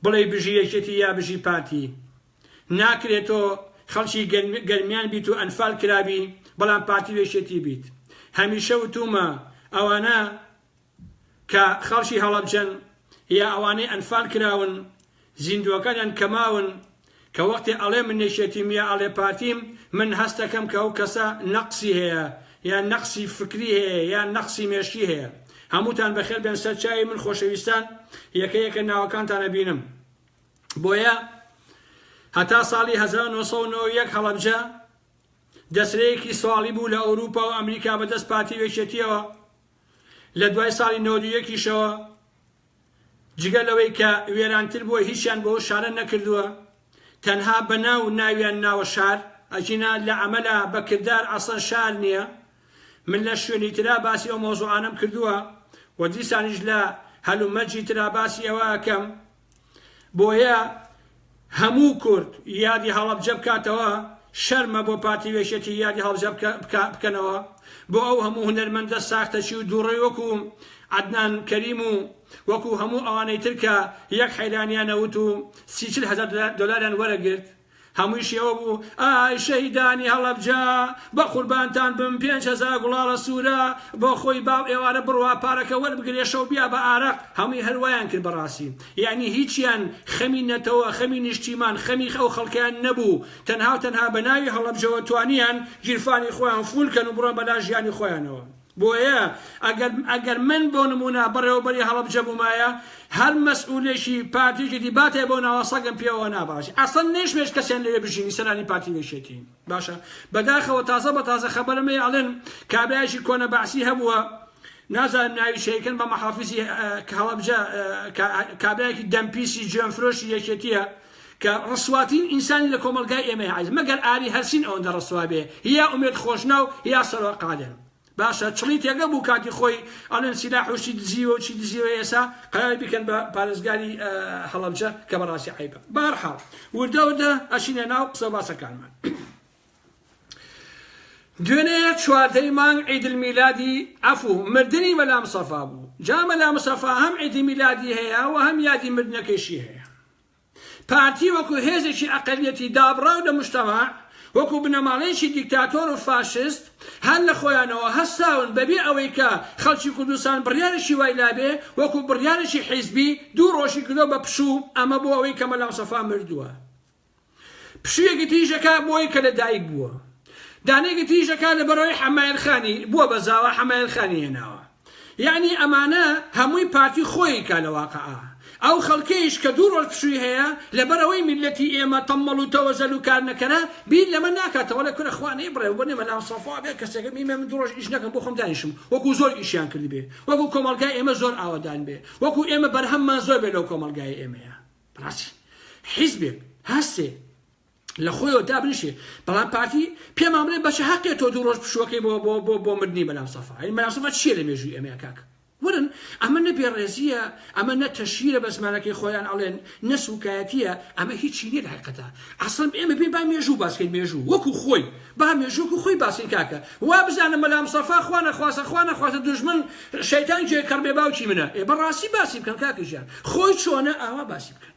بڵێ بژی یەکێتی یا بژی پارتی ناکرێتەوە خەڵکی گەرمیان بیت و ئەنفال کرابی بەڵام پارتی وێشێتی بیت هەمیشە وتومە ئەوانە کە خەڵکی هەڵەبجەن یا ئەوانەی ئەنفال کراون زیندوەکانیان کەماون کە وەختی ئەڵێ من نێشێتیم یا ئەڵێ پارتیم من هەستەکەم کە ئەو کەسە نەقسی هەیە یا نەقسی فکری هەیە یا نەقسی مێشکی هەیە هەمووتان بەخێر بێن سەر چاوی من خۆشەویستان یەکە ناوەکانتانە بینم بۆیە هەتا ساڵی 1991 هەڵەبجە دەسرەیەکی سواڵی بوو لە ئەوروپا و ئەمریکا بەدەست پارتی وێشێتیەوە لە دوای ساڵی 91شەوە جگە لەوەی کە وێرانتر بووە هیچیان بۆ شارە نەکردووە تەنها بەناو ناویان ناوە شار ئەچینە لە عەمەلا بەکردار ئەسڵەن شار نییە من لە شوێنی ترا باسی ئەو مۆزوعانەم کردووە و دیسانیش لە هەلومەرجی ترا باسی ئەوە ئەکەم بۆیە هەموو کورد یادی هەڵەبجە بکاتەوە شەرمە بۆ پارتی وێشێتی یادی هەڵەبجە بکەنەوە بۆ ئەو هەموو هونەرمەندە ساختەچی و دووڕێ وەکو عەدنان کەریم و وەکو هەموو ئەوانەی تر کە یەک حەیرانیانەوت و 30,000 دۆلاریان وەرەگرت هەموویشی ئەوە بوو ئای شەهیدانی هەڵەبجە بە قوربانتان بم 5,000 گوڵاڵە سوورە بۆ خۆی باو ئێوارە بڕوا پارەکە وەربگرێشەوە بیا بە ئارەق هەمووی هەروایان کرد بەڕاستی یعنی هیچیان خەمی نەتەوە خەمی نیشتیمان خەمی ئەو خەڵکیان نەبوو تەنها بە ناوی هەڵەبجەوە توانیان گیرفانی خۆیان فولکەن و بڕۆن بەلا ژیانی خۆیانەوە بۆیە ئەگەر من بۆ نمونە بەڕێوەبەری هەڵەبجە بوومایە هەر مەسئولێکی پارتیێکی باتێ بۆ ناوە سەگم پێوە ناباشی ئەسڵ نێشمێش کەسیان لەوێ بژینی سەرانی پارتی وێشێتی باشە بەداخەوە تازە بە تازە خەبەرەمەی ئەڵێن کابرایشی کۆنە بەعسی هەبووە نازانم ناوی شەیەکەن بە مەحافیزی هەڵەبجە کابرایەکی دەمپیسی جوێنفرۆشی یەکێتیە کە ڕسواتین ئینسانی لە کۆمەلگای ئێمە عیز مەگەر ئاری هەرسین ئەوەندە ڕسوا بێ یا ئومێد خۆشناو یا سەرۆ قادر باشە چڵی تێگە بوو کاتی خۆی ئەڵێن سیلاح و چی دزیوە و چی دزیوە ئێسا قەرار بکەن بە پارێزگاری هەڵەبجە کە بەڕاستی عیبە بەهەرحاڵ وردە ئەچینە ناو قسە باسەکانمان دوێنێ 14 مانگ عیدمیلادی عەفوو مردنی مەلا مستەفا بوو جا مەلا مستەفا هەم عیدی میلادی هەیە و هەم یادی مردنەکەیشی هەیە پارتی وەکو هێزێکی ئەقەلیەتی دابڕاو لە مجتەماع وەکو بنەماڵەیەکی دیکتاتۆر و فاشست هەر لە خۆیانەوە هەستاون بەبێ ئەوەی کە خەڵکی کوردستان بڕیارێکی وای لابێ وەکو بڕیارێکی حیزبی دوو ڕۆژی کردۆ بە پشوو ئەمە بۆ ئەوەی کە مەلا مستەفا مردووە پشوویەکی تیژەکە بۆی کە لە دایک بووە دانێکی تیژەکە لە بەرەوەی حەمایلخانی بووە بە زاوە حەمایلخانی هێناوە یعنی ئەمانە هەمووی پارتی خۆی کا لە واقعە ئەو خەڵکەیش کە دوو ڕۆژ پشووی هەیە لەبەرەوەی میلەتی ئێمە تەمەڵ و تەوەزەل و کار نەکەنە بیر لەمە ناکاتەوە لە کورە خوانەی بڕێ بنێ مەلا مستەفا بێ کەسێکە میمە من دوو ڕۆژ ئیش نەکەم بۆ خۆم دانیشم وەکو زۆر ئیشیان کردی بێ وەکو کۆمەلگای ئێمە زۆر ئاوادان بێ وەکو ئێمە بەرهەممان زۆر بێ لەو کۆمەلگای ئێمەیە بەڕاستی حیزبێک هەستێ لە خۆیەوە دابنیشێ بەڵام پارتی پێمان بڵێ بەچە حەقێتەوە دوو ڕۆژ پشووەکەی بۆ مردنی مەلا مستەفا مەلا مستەفا چییە لە مێژووی ئێمەیە کاکە ورن ئەمە نەبێڕێزیە ئەمە نە تەشیرە بە زمانەکەی خۆیان ئەڵێن نەسوکایەتیە ئەمە هیچی نیە لە حەقیقەتە ئەسڵ ئێمە بێ با مێژوو باسکەین مێژوو وەکو خۆی با مێژوو خۆی باسین کاکە وا بزانم مەلا مستەفا خوا نەخواسە دوژمن شەیتان جێ کەڕبێ باوکی منە بەڕاستی باسی بکەن کاکەژیان خۆی چۆنە ئاوا باسی بکەن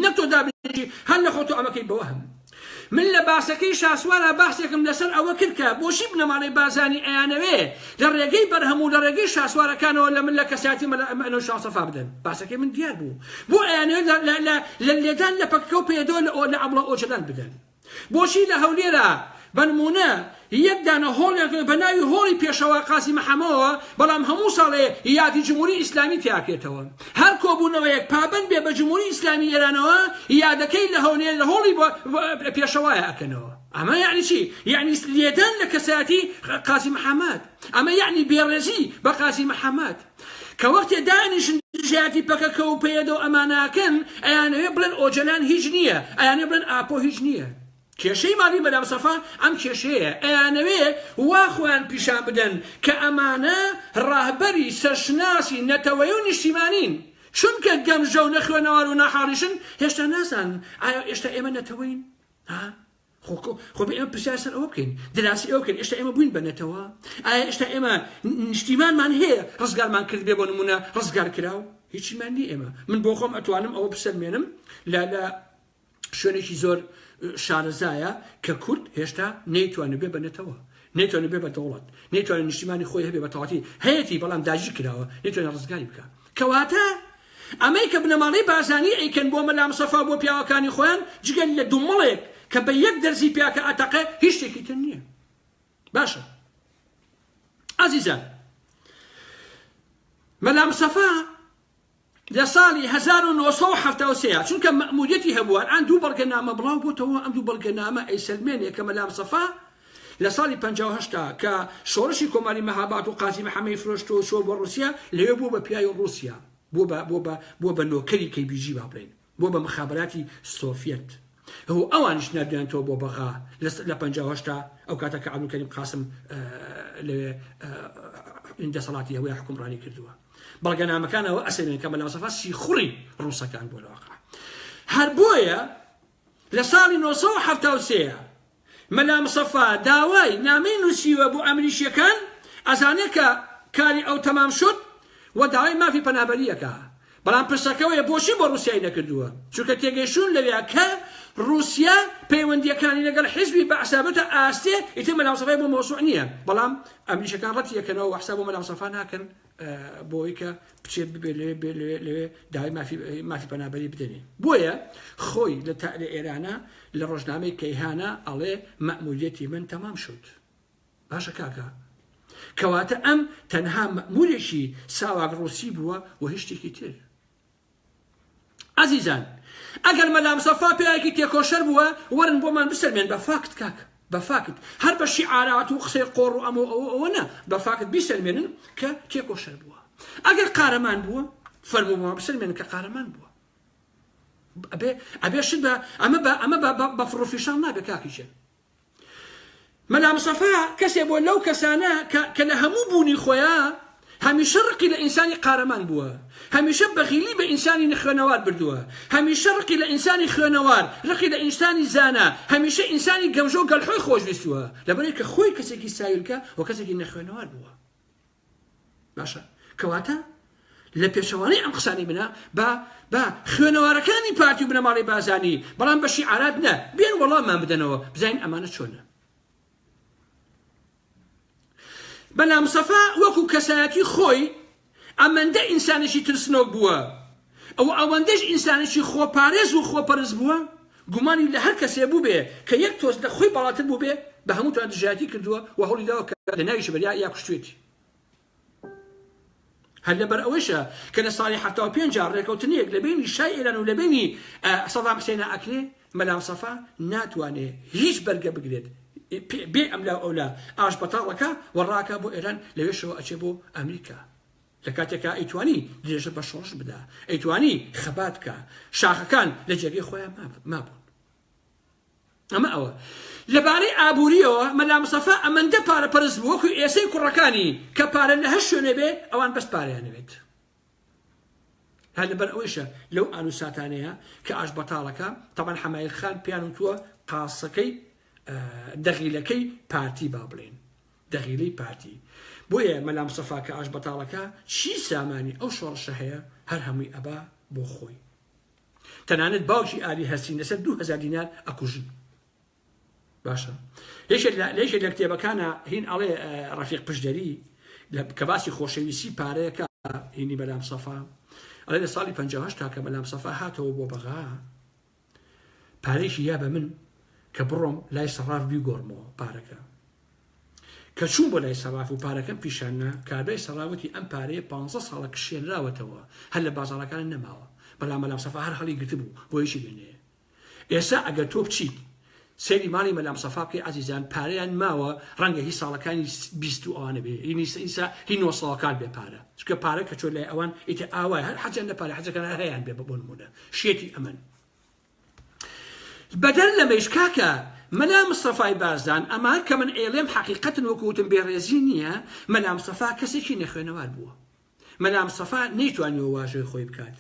نەک تۆ دابنێژی هەر لە خۆ تۆ ئەمەکەی بەوە هەم من لە باسەکەی شاسوارە باسێکم لەسەر ئەوە کرد کە بۆشی بنەماڵەی بازانی ئەیانەوێ لە ڕێگەی بەرهەموو لە ڕێگەی شاسوارەکانەوە لە من لە کەساتی مەلا مستەفا بدەن باسەکەی من دیار بوو بۆ ئەیانەوێ لە لێدان لە پەکەکە و پێدەوە لە ئەبڵە ئۆجلان بدەن بۆشی لە هەولێرە بەنمونە یەک دانە هۆڵێک بە ناوی هۆڵی پێشەوە قاسم محەمەدەوە بەڵام هەموو ساڵێ یادی جمهوری ئیسلامی تیاکرێتەوە هەر کۆبوونەوەیەک پابند بێ بە جمهوری ئیسلامی ئێرانەوە یادەکەی لە هەولێر لە هۆڵی پێشەوایە ئەکەنەوە ئەمە یعنی چی یعنی لێدان لە کەساتی قاسم محەمەد ئەمە یعنی بێڕێزی بە قاسم محەمەد کە وەختێ دانیشن ژیاتی پەکەکە و پێدەوە ئەماناکەن ئەیانەوێ بڵێن ئۆجلان هیچ نییە ئەیانێ بڵێن ئاپۆ هیچ نییە کێشەی ماڵی مەلا مستەفا ئەم کێشەیە ئەیانەوێ وا خۆیان پیشان بدەن کە ئەمانە ڕاهبەری سەرشناسی نەتەوەی و نیشتیمانین چونکە گەمژە و نەخوێنەوار و ناحاڵیشن هێشتا نازانن ئایا ئێشتا ئێمە نەتەوەین خۆ بە ئێمە پرسیار سەر ئەوە بکەین دراسی ئەوە بکەین ئێشتا ئێمە بووین بە نەتەوە ئایا ئێشتا ئێمە نیشتیمانمان هەیە ڕزگارمان کرد بێ بۆ نمونە ڕزگار کراو هیچیمان نی ئێمە من بۆ خۆم ئەتوانم ئەوە بسەلمێنم لە شوێنێکی زۆر شارەزایە کە کورد هێشتا نەیتوانێت بێ بە نێتەوە نەیتوانێت بێ بە دەوڵەت نەیتوانێت نیشتیمانی خۆی هەبێ بە تەواوەتی هەیەی بەڵام داژی کراوە نەیتوانێت ڕزگاری بکە کەواتە ئەمەی کە بنەماڵەی بازانی ئەیکەن بۆ مەلا مستەفا بۆ پیاوەکانی خۆیان جگەل لە دوومەڵێک کە بە یەک دەرزی پیاکە ئەتەقێ هیچ شتێکی تر نییە باشە عەزیزان مەلا مستەفا لە ساڵی 1970 چونکە مەئموریەتی هەبووە ئەن دوو بەڵگەنامە بڵاو بووتەوە ئەم دوو بەڵگەنامە ئەیسەلمێنێ کە مەلا مستەفا لە ساڵی 58 کە شۆڕشی کۆماری مەهاباد و قازی محەممەی فرۆشتەوە چۆ بۆ رووسیا لەوێ بوو بە پیاوی رووسیا بۆ بە نۆکەری کەیبیجی با بڵێن بۆ بە مخابراتی سۆڤیەت هەوو ئەوانیش نردوێنێتەوە بۆ بەغا لە 58 ئەو کاتە کە عەبدولکەریم قاسم لەوێ دەسەڵاتی هەوەی حکومڕانی کردووە بەڵگەنامەکانەوە ئەسێنن کە مەلا مستەفا سیخوڕی ڕووسەکان بۆ لەواقع هەر بۆیە لە ساڵی 1970 مەلا مستەفا داوای نامەی نووسیوە بۆ ئەمریکیەکان ئەزانێ کە کاری ئەو تەمام شد و داوای مافی پەنابەریەکە بەڵام پرسەکەوەیە بۆچی بۆ رووسیای نەکردووە چونکە تێگەیشتون لەوێ کە رووسیا پەیوەندیەکانی لەگەڵ حیزبی بەعسابەتە ئاستێ ئیتر مەلا مستەفای بۆ مۆسوع نییە بەڵام ئەمریکیەکان ڕەتی یەکەنەوە و حساب بۆ مەلا مستەفا ناکەن بۆی کە بچێت ببێ لەوێ داوای مافی پەنابەری بدەنێ بۆیە خۆی لە ئێرانە لە ڕۆژنامەی کەیهانە ئەڵێ مەئموریەتی من تەمام شد باشە کاکە کەواتە ئەم تەنها مەئمورێکی ساواک ڕووسی بووە و هیچ شتێکی تر عەزیزان ئەگەر مەلا مستەفا پیاوێکی تێکۆشەر بووە وەرن بۆمان بسەلمێن بە فاکت کاکە بە فاکت هەر بە شیعارات و قسەی قۆڕ و ئەوە نە بە فاکت بیسەلمێنن کە تێکۆشەر بووە ئەگەر قارەمان بووە فەرمووەوە بسەلمێنن کە قارەمان بووە ئەبێ شت ئەمە بە فڕۆفیشان نابێ کاکیشە مەلا مستەفا کەسێ بۆ لەو کەسانە کە لە هەموو بوونی خۆیان هەمیشە ڕقی لە ئینسانی قارەمان بووە هەمیشە بەخیلی بە ئینسانی خوێنەوار بردووە هەمیشە ڕقی لە ئینسانی خوێنەوار ڕقی لە ئینسانی زانە هەمیشە ئینسانی گەمژە و گەلحۆی خۆشویستووە لەبەرەوەی کە خۆی کەسێکی سایلکە و کەسێکی نەخوێنەوار بووە باشە کەواتە لە پێشەوانەی ئەم قسانی منە بە خوێنەوارەکانی پارتی و بنەماڵی بازانی بەڵام بە شیعارات نە بێن وەڵاممان بدەنەوە بزانین ئەمانە چۆنە مەلا مستەفا وەکو کەسایەتی خۆی ئەمەندە ئینسانێکی ترسنۆک بووە ئەوەندەش ئینسانێکی خۆپارێز و خۆپەرست بووە گومانی لە هەر کەسێ بوو بێ کە یەک تۆز لە خۆی بەڵاتر بوو بێ بە هەمووتان دژایەتی کردووە و هەوڵی داوە کە لە ناوی شەبەریا یا کوشتوێتی هەر لەبەر ئەوەشە کە لە ساڵی 75 ڕێکەوتنیەک لە بینی شای ئێران و لە بینی سەدام حوسێن ئەکرێ مەلا مستەفا ناتوانێت هیچ بەرگە بگرێت بێ ئەملا ئەولا ئاش بەتاڵەکە وەڕاکە بۆ ئێران لەوێشەوە ئەچێ بۆ ئەمریکا لە کاتێکا ئەیتوانی درێژە بە شۆڕش بدا ئەیتوانی خەبات بکە شاخەکان لە جێگەی خۆیان مابوون ئەمە ئەوە لەبارەی ئابووریەوە مەلا مستەفا ئەمەندە پارەپەرست بوو وەکو ئێسەی کوڕەکانی کە پارە لە هەر شوێنێ بێ ئەوان بەس پارەیانەوێت هەر لەبەر ئەوەیشە لەو ئانوساتانەیە کە ئاش بەتاڵەکە تەبەن حەمایل خان پیان وتووە قاسەکەی دەغیلەکەی پارتی با بڵێن دەغیلەی پارتی بۆیە مەلا مستەفا کە ئاش بەتاڵەکە چی سامانی ئەو شۆڕشە هەیە هەر هەمووی ئەبا بۆ خۆی تەنانەت باوکی ئالی هەستین لەسەر 2000 دینار ئەکوژن باشە لێشێک لە کتێبەکانە هین ئەڵێ ڕەفیق پشدەری کە باسی خۆشەویستی پارەیەکە هینی مەلا مستەفا ئەڵێ لە ساڵی 58 کە مەلا مستەفا هاتەوە بۆ بەغا پارێکی یا بە من کە بڕۆم لای سەراف بیگۆڕمەوە پارەکە کە چوون بۆ لای سەراف و پارەکەم پیشانە کابرای سەراوەتی ئەم پارەیە 15 ساڵە کشێنراوەتەوە هەر لە بازاڕەکانە نەماوە بەڵام مەلا مستەفا هەر هەڵی گرتبوو بۆ یەکی بێنێ ئێستا ئەگەر تۆ بچیت سێری ماڵی مەلا مستەفا بکەی عەزیزان پارەیان ماوە ڕەنگە هی ساڵەکانی 20 و ئەوانە بێ ئینسا هی 9 ساڵەکان بێ پارە چکە پارە کە چۆ لای ئەوان ئیتر ئاوای هەر حەجیان لە پارە حەجەکان هەیان بێ بۆ نمونە شێتی ئەمن بەدەر لەمەش کاکە مەلا مستەفای بازدان ئەما کە من ئێڵێم حەقیقەتن وەکوتم بێڕێزی نییە مەلا مستەفا کەسێکی نەخوێنەوار بووە مەلا مستەفا نەیتوانیەوە واژۆی خۆی بکات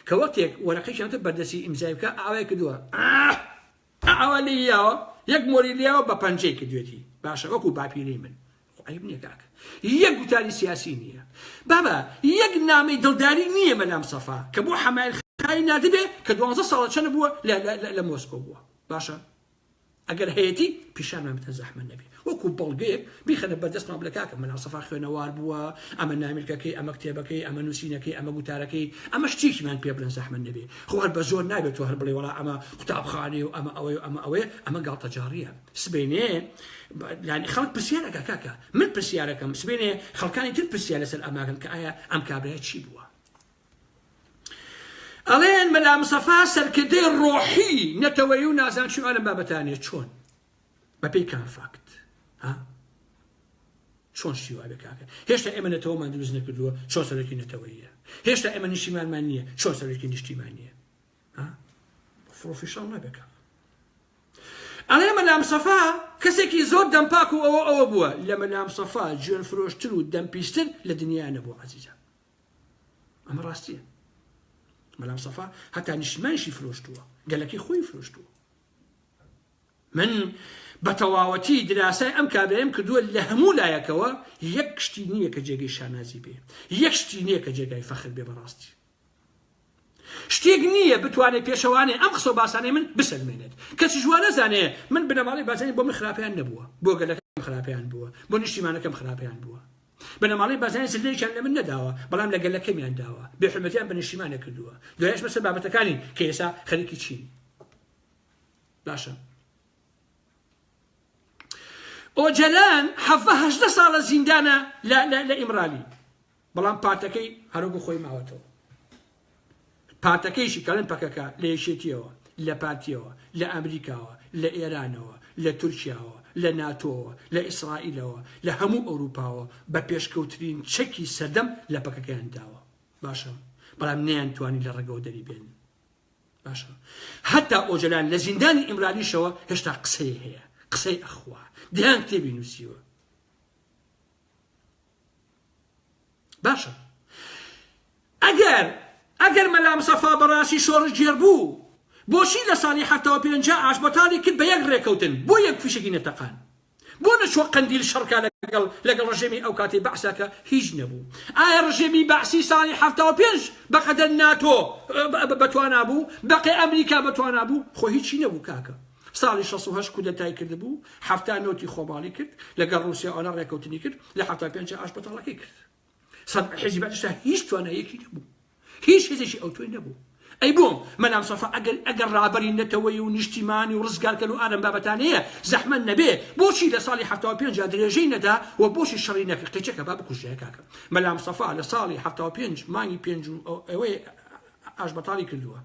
کە وەختێک وەرەقەیشانتە بەردەسی ئیمزای بکە ئاوای کردووە ئەوە لیاوە یەک مۆری لیاوە بە پەنجەی کردوێتی باشە وەکو باپیرەی من عیب نییە کاکە یەک گوتاری سیاسی نییە بابا یەک نامەی دڵداری نییە مەلام سەفا کە بۆ حەمایل خای نادبێ کە 12 ساڵە چەند بووە لە مۆسکۆ بووە باشە ئەگەر هەیەی پیشانمان بتە زەحمە نەبێ وەکو بەڵگەیەک بیخەنە بەردەستمان بڵێ کاکە مەلام سەفا خوێنەوار بووە ئەمە نامیرکەکەی ئەمە کتێبەکەی ئەمە نووسینەکەی ئەمە گوتارەکەی ئەمە شتێکیمان پێ بڵێن زەحمە نەبێ خۆ هەر بە زۆر نابێت تۆ هەر بڵێ وەڵا ئەمە قوتابخانەی و ئەمە ئەوەی و ئەمە ئەوەیە ئەمە گاڵتە جاڕیە سبەینێ ینی خەڵک پرسیارەکە کاکە من پرسیارەکەم سبەینێ خەڵکانی تر پرسیار لەسەر ئەماکەن کە ئایا ئەم کابرایە چی بووە ئەڵێن مەلام سەفا سەرکردەی ڕۆحی نەتەوەیی و نازانچی ئەم بابەتانێ چۆن بەپێی کام فاکت چۆن شیوا بێ کاکە هێشتا ئێمە نەتەوەمان دروست نەکردووە چۆن سەرەکی نەتەوەییە هێشتا ئێمە نیشتیمانمان نییە چۆن سەرەکی نیشتیمان نییە فڕۆفیشاڵ نەبێ کاکە ئەڵێ مەلام سەفا کەسێکی زۆر دەمپاک و ئەوە بووە لە مەلام سەفا گوێن فرۆشتر و دەمپیستر لە دنیا نەبووە عەزیزە ئەمە ڕاستیە مەلام سەفا هەتا نیشتیمانیشی فرۆشتووە گەلەکەی خۆی فرۆشتووە من بەتەواوەتی دراسای ئەم کابرایم کردووە لە هەموو لایەکەوە یەک شتی نییە کە جێگەی شانازی بێ یەک شتی نییە کە جێگای فەخر بێ بەڕاستی شتێک نییە بتوانێت پێشەوانێ ئەم قسە و باسانەی من بسەلمێنێت کەسی جوان نەزانێ من بنەماڵی بازانی بۆ من خراپیان نەبووە بۆ گەلەکەم خراپیان بووە بۆ نیشتیمانەکەم خراپیان بووە بنەماڵی بازانی زلەیەکیان لە من نەداوە بەڵام لە گەلەکەمیان داوە بێحورمەتیان بە نیشتیمانە کردووە دوایش بەسەر بابەتەکانی کە ئێستا خەریکی چین باشە ئۆجەلان 18 ساڵە زیندانە لە ئیمرالی بەڵام پارتەکەی هەروەکو خۆی ماوەتەوە پارتەکەیشی کەڵێن پەکەکە لە یەکێتیەوە لە پارتیەوە لە ئەمریکاوە لە ئێرانەوە لە تورکیاوە لە ناتۆوە لە ئیسرائیلەوە لە هەموو ئەوروپاوە بە پێشکەوترین چەکی سەردەم لە پەکەکەیان داوە باشە بەڵام نەیانتوانی لە ڕێگەوە دەریبێن باشە هەتا ئۆجەلان لە زیندانی ئیمرالیشەوە هێشتا قسەی هەیە قسەی ئەخوا دیان کتێبی نووسیوە باشە ئەگەر مەلام سەفا بەڕاستی شۆڕش گێر بوو بۆچی لە ساڵی 75 ئاشبەتاڵی کرد بە یەک ڕێکەوتن بۆ یەک فیشێکی نەتەقان بۆ نەچوە قەندیل شەڕکا لەگەڵ ڕژێمی ئەو کاتی بەعساکە هیچ نەبوو ئایا ڕژێمی بەعسی ساڵی 75 بەقەدەر ناتۆ بەتوانا بوو بەقی ئەمریکا بەتوانا بوو خۆ هیچی نەبوو کاکە ساڵی 68 کودەتای کرد بوو 70 نۆتی خۆباڵی کرد لەگەڵ رووسیا ئەوە ڕێکەوتنی کرد لە 75 ئاشبەتاڵەکەی کرد حیزب ئێستا هیچ توانایەکی نەبوو هیچ هێزێکی ئەو توی نەبوو ئەی بۆم مەلام سەفا ئەگەر ڕابەری نەتەوەی و نیشتیمانی و ڕزگارکردن و ئارەم بابەتانەیە زەحمەت نەبێ بۆچی لە ساڵی 75 درێژەی نەدا و بۆچی شەڕی نەکرد قیچەکە با بکوژێ کاکە مەلام سەفا لە ساڵی 75 مانگی 5 ئەوەی ئاشبەتاڵی کردووە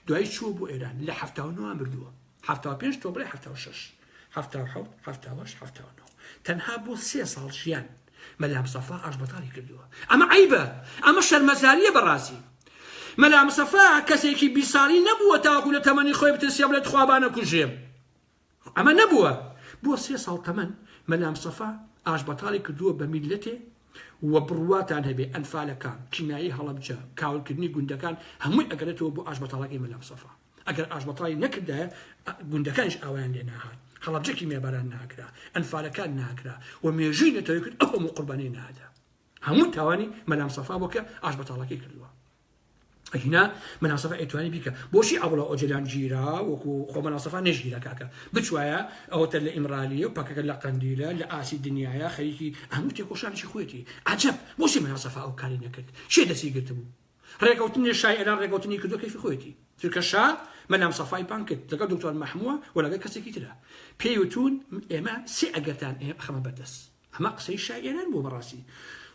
دوای چوو بۆ ئێران لە 79 مردووە 75 تۆ بڵێ 76 77 78 79 تەنها بۆ 3 ساڵ ژیان مەلام سەفا ئاشبەتاڵی کردووە ئەمە عیبە ئەمە شەرمەزاریە بەڕاستی مەلام سەفا کەسێکی 20 ساڵی نەبووە تاوەکو لە تەمەنی خۆی بترسێ بڵێت خوابانە کوژێم ئەمە نەبووە بۆ 3 ساڵ تەمەن مەلام سەفا ئاشبەتاڵی کردووە بە میلەتێ و بڕواتان هەبێ ئەنفالەکان کیمایی هەڵەبجە کاولکردنی گوندەکان هەمووی ئەگەرێتەوە بۆ ئاشبەتاڵەکەی مەلام سەفا ئەگەر ئاشبەتاڵی نەکردایە گوندەکانش ئاوایان لێ ناهات هەڵەبجەکی مێباران ناکرا ئەنفالەکان ناکرا و مێژووی نەتەوەی کرد ئەو هەموو قوربانەی نادا هەموو تاوانی مەلام سەفا بۆ کە ئاشبەتاڵەکەی کردووە ئەهینا مەلام سەفا ئەیتوانی بیکە بۆچی ئەوڵە ئۆجەلان گیرا وەکو خۆ مەلام سەفا نەژگیرە کاکە بچوایە ئەوەتە لە ئیمرالیە و پەکەکە لە قەندیلە لە ئاسی دنیاە خەریکی هەموو تێکۆشانێکی خۆیەتی عەجەب بۆچی مەلام سەفا ئەو کاری نەکرد چێ دەستی گرت بوو ڕێکەوتنی شای ئێران ڕێکەوتنی کردو کەیفی خۆیەتی چونکە شا مەلام سەفای پان کرد لەگەڵ دکتۆر مەحمووە و لەگەڵ کەسێکی ترە پێی وتون ئێمە سێ ئەگەرتان خەمە بەردەست ئەمە قسەی شای ئێران بوو بەڕاستی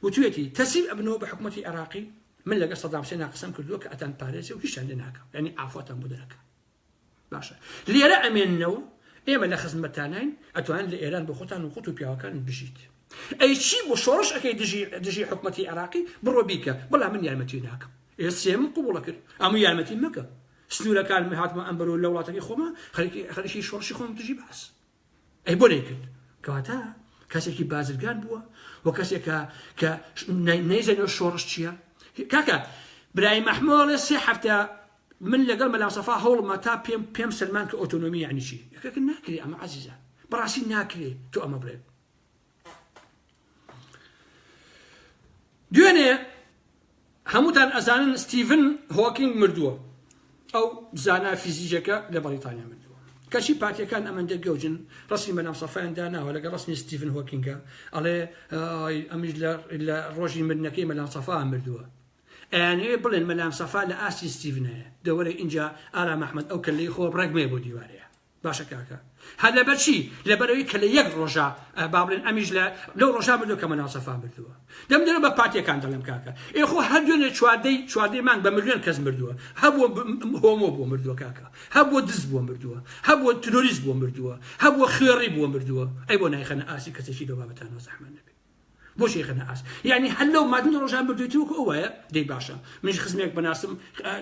وتوێتی تەسیب ئەبنەوە بە حکومەتی عێراقی من لەگەڵ سەدام حوسێن قسەم کردووە کە ئەتان پارێزێ و هیچیان لێ ناکەم یعنی ئافۆتان بۆ دەرەکە باشە لێرە ئەمێننەوە ئێمە لە خزمەتانین ئەتوان لە ئێران بە خۆتان و خۆت و پیاوەکان بژیت ئەی چی بۆ شۆڕش ئەەکەی دژی حکومەتی عێراقی بڕۆ بیکە بەڵام من یارمەتی ناکەم ئێسێم قبوڵە کرد ئەمە یارمەتی مەکە سنوورەکان هاتمە ئەم بەرەوە لە وڵاتەکەی خۆمە خەریکی شۆڕشی خۆم دژی باس ئەی بۆ نەیکرد کەواتە کەسێکی بازرگان بووە و کەسێکە کە نەیزانێت شۆڕش چییە کاکە برای مەحمووڵێ 3 هەفتە من لەگەڵ مەلام سەفا هەوڵمە تا پێم سلمان کە ئۆتۆنۆمی یعنی چی یەکێک ناکرێ ئەمە عەزیزە بەڕاستی ناکرێ تۆ ئەمە بڵێ دوێنێ هەمووتان ئەزانن ستیڤن هۆکینگ مردووە ئەو زانا فیزیکەکە لە بەریتانیا مردووە کەچی پارتیەکان ئەمەندە گەوجن ڕسمی بەنام سەفایان داناوە لەگە ڕسمی ستیڤن هۆکینگە ئەڵێ ئەمیش لە ڕۆژی مردنەکەی مەلام سەفا مردووە ئەیانەوێ بڵێن مەلام سەفا لە ئاستی ستیڤنەیە دەوەرە اینجا ئارام ئەحمەد ئەو کەلەی خۆ ڕێگمێ بۆ دیوارەیە باشە کاکە هەر لەبەرچی لەبەرەوەی کە لە یەک ڕۆژە با بڵێن ئەمیش لەو ڕۆژا بردووە کە مەلام سەفا مردووە دەمدەرە بە پارتیەکان دەڵێم کاکە ئێخۆ هەر دوێنێ چواردەی مانگ بە ملیۆن کەس مردووە هەبووە هۆمۆ بۆ مردووە کاکە هەبووە دز بۆ مردووە هەبووە ترۆریست بۆ مردووە هەبووە خێڕی بۆ مردووە ئەی بۆ نایخەنە ئاسی کەسێکی لەو بابەتانەوە زەحمەت نەبێ بۆچی خەنە ئاس یعنی هەر لەو مادن ڕۆژان بردوێتی وەکو ئەوەیە دەی باشە منیش خزمێک بەناسم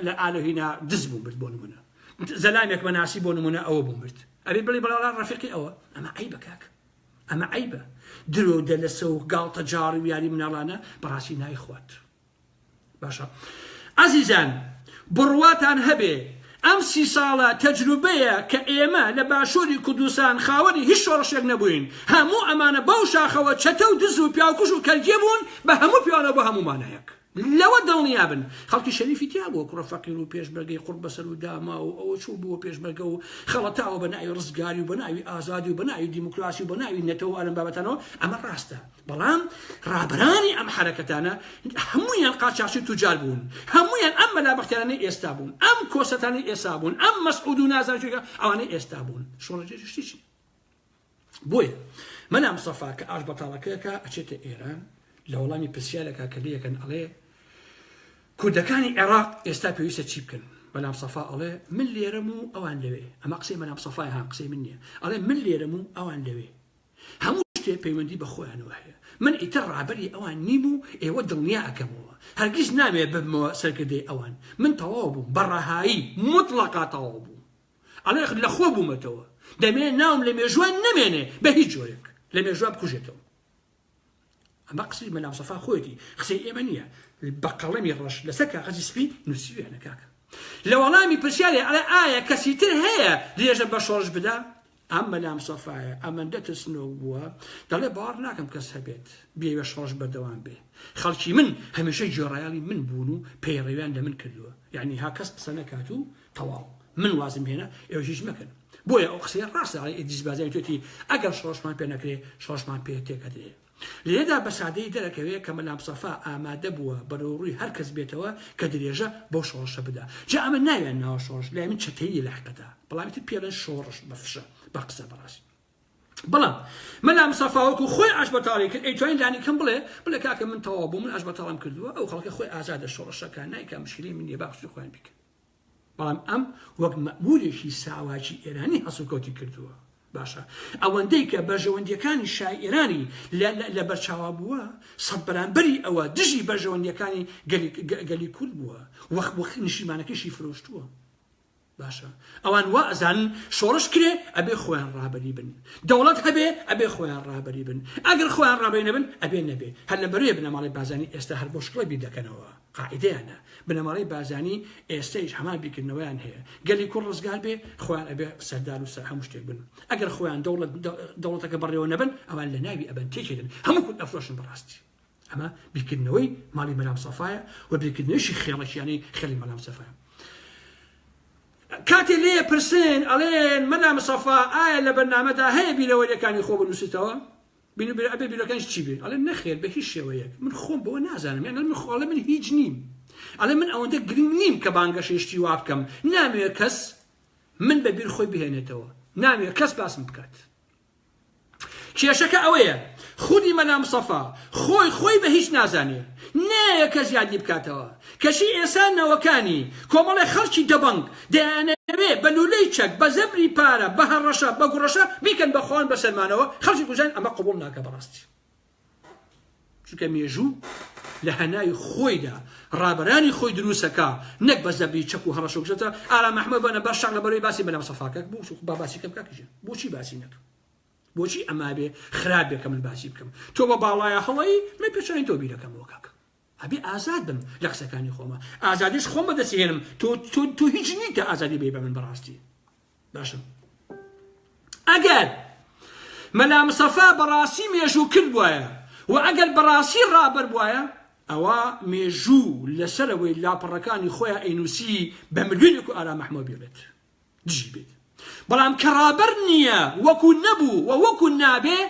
لە ئالۆهینا دز بوو مرد بۆ نمونە زەلامێک بەناسی بۆ نمونە ئەوە بوو مرد ئەبێ بڵێ بەڵاوان ڕەفیقی ئەوە ئەمە عیبە کاکە ئەمە عیبە درۆ دەلەسە و گاڵتە جاڕی و یاری مناڵانە بەڕاستی نایخوات باشە عەزیزان بڕواتان هەبێ ئەم 30 ساڵە تەجروبەیە کە ئێمە لە باشووری کوردستان خاوەنی هیچ شۆڕشێک نەبووین هەموو ئەمانە بەو شاخەوە چەتە و دز و پیاوکوش و کەلگێ بوون بە هەموو پیاوانە بۆ هەمومانەیەک لەوە دڵنیا بن خەڵکی شەریفی تیا بووە کوڕە فەقیر و پێشبەرگەی قورب بەسەر و داما و ئەوە چوو بووە پێشبەرگە و خەڵەتاوە بە ناوی ڕزگاری و بە ناوی ئازادی و بە ناوی دیموکراسی و بە ناوی نەتەوە ئەلەم بابەتانەوە ئەمە ڕاستە بەڵام ڕابرانی ئەم حرەکەتانە هەموویان قاچاقچی توجار بوون هەموویان ئەم بەلابەختیانەی ئێستا بوون ئەم کۆسەتانی ئێستا بوون ئەم مەسعود و نازانچێکە ئەوانەی ئێستا بوون شۆڕەجێشتی چی بۆیە مەلام سەفا کە ئاش بەتاڵەکەیەکە ئەچێتە ئێران لە وەڵامی پرسیارێکە کە لێیەکەن ئەڵێ کوردەکانی عێراق ئێستا پێویستە چی بکەن بەلام سەفا ئەڵێ من لێرەم و ئەوان لەوێ ئەمە قسەی بەلام سەفای ها قسەی من نییە ئەڵێ من لێرەم و ئەوان لەوێ هەموو شتێ پەیوەندی بە خۆیانەوە هەیە من ئیتر ڕابەری ئەوان نیم و ئێوە دڵنیا ئەکەمەوە هەرگیز نامێت ببمەوە سەرکردەی ئەوان من تەواو بووم بەڕەهایی مطلقا تەواو بووم ئەڵێ لە خۆ بوومەتەوە دەمێنێ ناوم لە مێژوان نەمێنێ بە هیچ جۆرێک لە مێژوان بکوژێتەوە ئەمە قسەی بەلام سەفا خۆیەتی قسەی ئێمە نییە بە قەڵەمی ڕەش لەسەر کاغەزی سپی نووسیوێنە کاکە لە وەڵامی پرسیارێ ئەڵێ ئایا کەسی تر هەیە درێژە بە شۆڕش بدا ئەم بەلام سەفایە ئەمەندە ترسنەوە بووە دەڵێ باوەڕ ناکەم کەس هەبێت بێوە شۆڕش بەردەوام بێ خەڵکی من هەمیشە گوێڕایاڵی من بوون و پەیڕێویان لە من کردووە یعنی ها کەس قسە نەکات و تەواو من وازم هێنا ئێوە هیچ مەکەن بۆیە ئەو قسەیە ڕاستە ئیدیسبازیان توێتی ئەگەر شۆڕشمان پێ نەکرێ شۆڕشمان پێ تێکەدرێ لێدا بە سادەی دەرەکەوێت کە مەلام سەفا ئامادە بووە بەرەوڕووی هەر کەس بێتەوە کە درێژە بۆ شۆڕشە بدا جا ئەمە ناوێن ناوە شۆڕش لای من چەتەیی لە حقەدا بەڵامی تر پێڵێن شۆڕش بەفشە بە قسە بەڕاستی بەڵام مەلام سەفا وەکو خۆی ئاش بەتاڵی کرد ئەیتوانین لانی کەم بڵێ کاکە من تەواو بووم من ئاش بەتاڵم کردووە ئەو خەڵکە خۆی ئازادە شۆڕشەکە نایکە مشکلی من نییە با قسەی خۆیان بیکەن بەڵام ئەم وەک مەمورێکی ساواکی ئێرانی هەسوکەوتی کردووە باشە ئەوەندەی کە بەرژەوەندیەکانی شای ئێرانی لە بەرچاوا بووە سەد بەرامبەری ئەوە دژی بەرژەوەندیەکانی گەلی کورد بووە وەخت نیشیمانەکەشی فرۆشتووە باشە ئەوان وا ئەزانن شۆڕش کرێ ئەبێ خۆیان ڕابەری بن دەوڵەت هەبێ ئەبێ خۆیان ڕابەری بن ئەگەر خۆیان ڕابەری نەبن ئەبێ نەبێ هەر لەبەرێ بنەماڵی بازانی ئێستا هەر بۆ شکڵی بیر دەکەنەوە قاعدەیانە بنەماڵی بازانی ئێستەیش هەمان بیرکردنەوەیان هەیە گەلی کوڕ ڕزگار بێ خۆیان ئەبێ سەردار و هەموو شتێک بن ئەگەر خۆیان دەوڵەتەکە بەڕێوە نەبن ئەوان لە ناوی ئەبەن تێکێدن هەموو کورد ئەفرۆشن بەڕاستی ئەمە بیرکردنەوەی ماڵی مەلام سەفایە و بیرکردنەوەیشی خێڵەکیانی خێڵی مەلام سەفایە کاتێ لێ پرسن ئەڵێن مەلام سەفا ئایا لە بەرنامەدا هەیە بیرەوەریەکانی خۆ بنووسیتەوە ئەبێ بیرەکانش چی بێ ئەڵێن نەخێر بە هیچ شێوەیەک من خۆم بەوە نازانم یان من خۆڵە من هیچ نیم ئەڵێ من ئەوەندە گرنگ نیم کە بانگەشێشتی وا بکەم ناموێت کەس من بە بیر خۆی بهێنێتەوە ناموێت کەس باسم بکات کێشەکە ئەوەیە خودی مەلام سەفا خۆی بە هیچ نازانێ نایە کەس یادی بکاتەوە کەشی ئێسانەوەکانی کۆمەڵی خەڵکی دەبەنگ دەیانەوێ بە لولەی چەک بە زەبری پارە بە هەڕەشە بە گوڕەشە بیکەن بە خۆیان بە سەلمانەوە خەڵکی گوزان ئەمە قبوڵ ناکە بەڕاستی چونکە مێژوو لە هەناوی خۆیدا ڕابەرانی خۆی دروستەکە نەک بە زەبری چەک و هەڕەشە گوزێتە ئارام ئەحمەد بەنە بەشاق لەبەرەوەی باسی مەلام سەفاکە با باسی کەم کاکەژێ بۆچی باسی نەکەم بۆچی ئەما بێ خراپ بێ کە من باسی بکەم تۆ بە باڵایە هەڵەیی من پێشانی تۆ بیرەکەمەوە کاکە ئەبێ ئازاد بم لە قسەکانی خۆمە ئازادیش خۆم بەدەستێنم تۆ هیچ نیتە ئازادی بێ بە من بەڕاستی باشم ئەگەر مەلام سەفا بەڕاستی مێژوو کرد وایە و ئەگەر بەڕاستی ڕابەر وایە ئەوە مێژوو لەسەرەوەی لاپەڕەکانی خۆیان ئەینووسی بە ملیۆنێک و ئارا مەحمەوە بێت دژی بێت بەڵام کەڕابەر نییە وەکو نەبوو و وەکو نابێ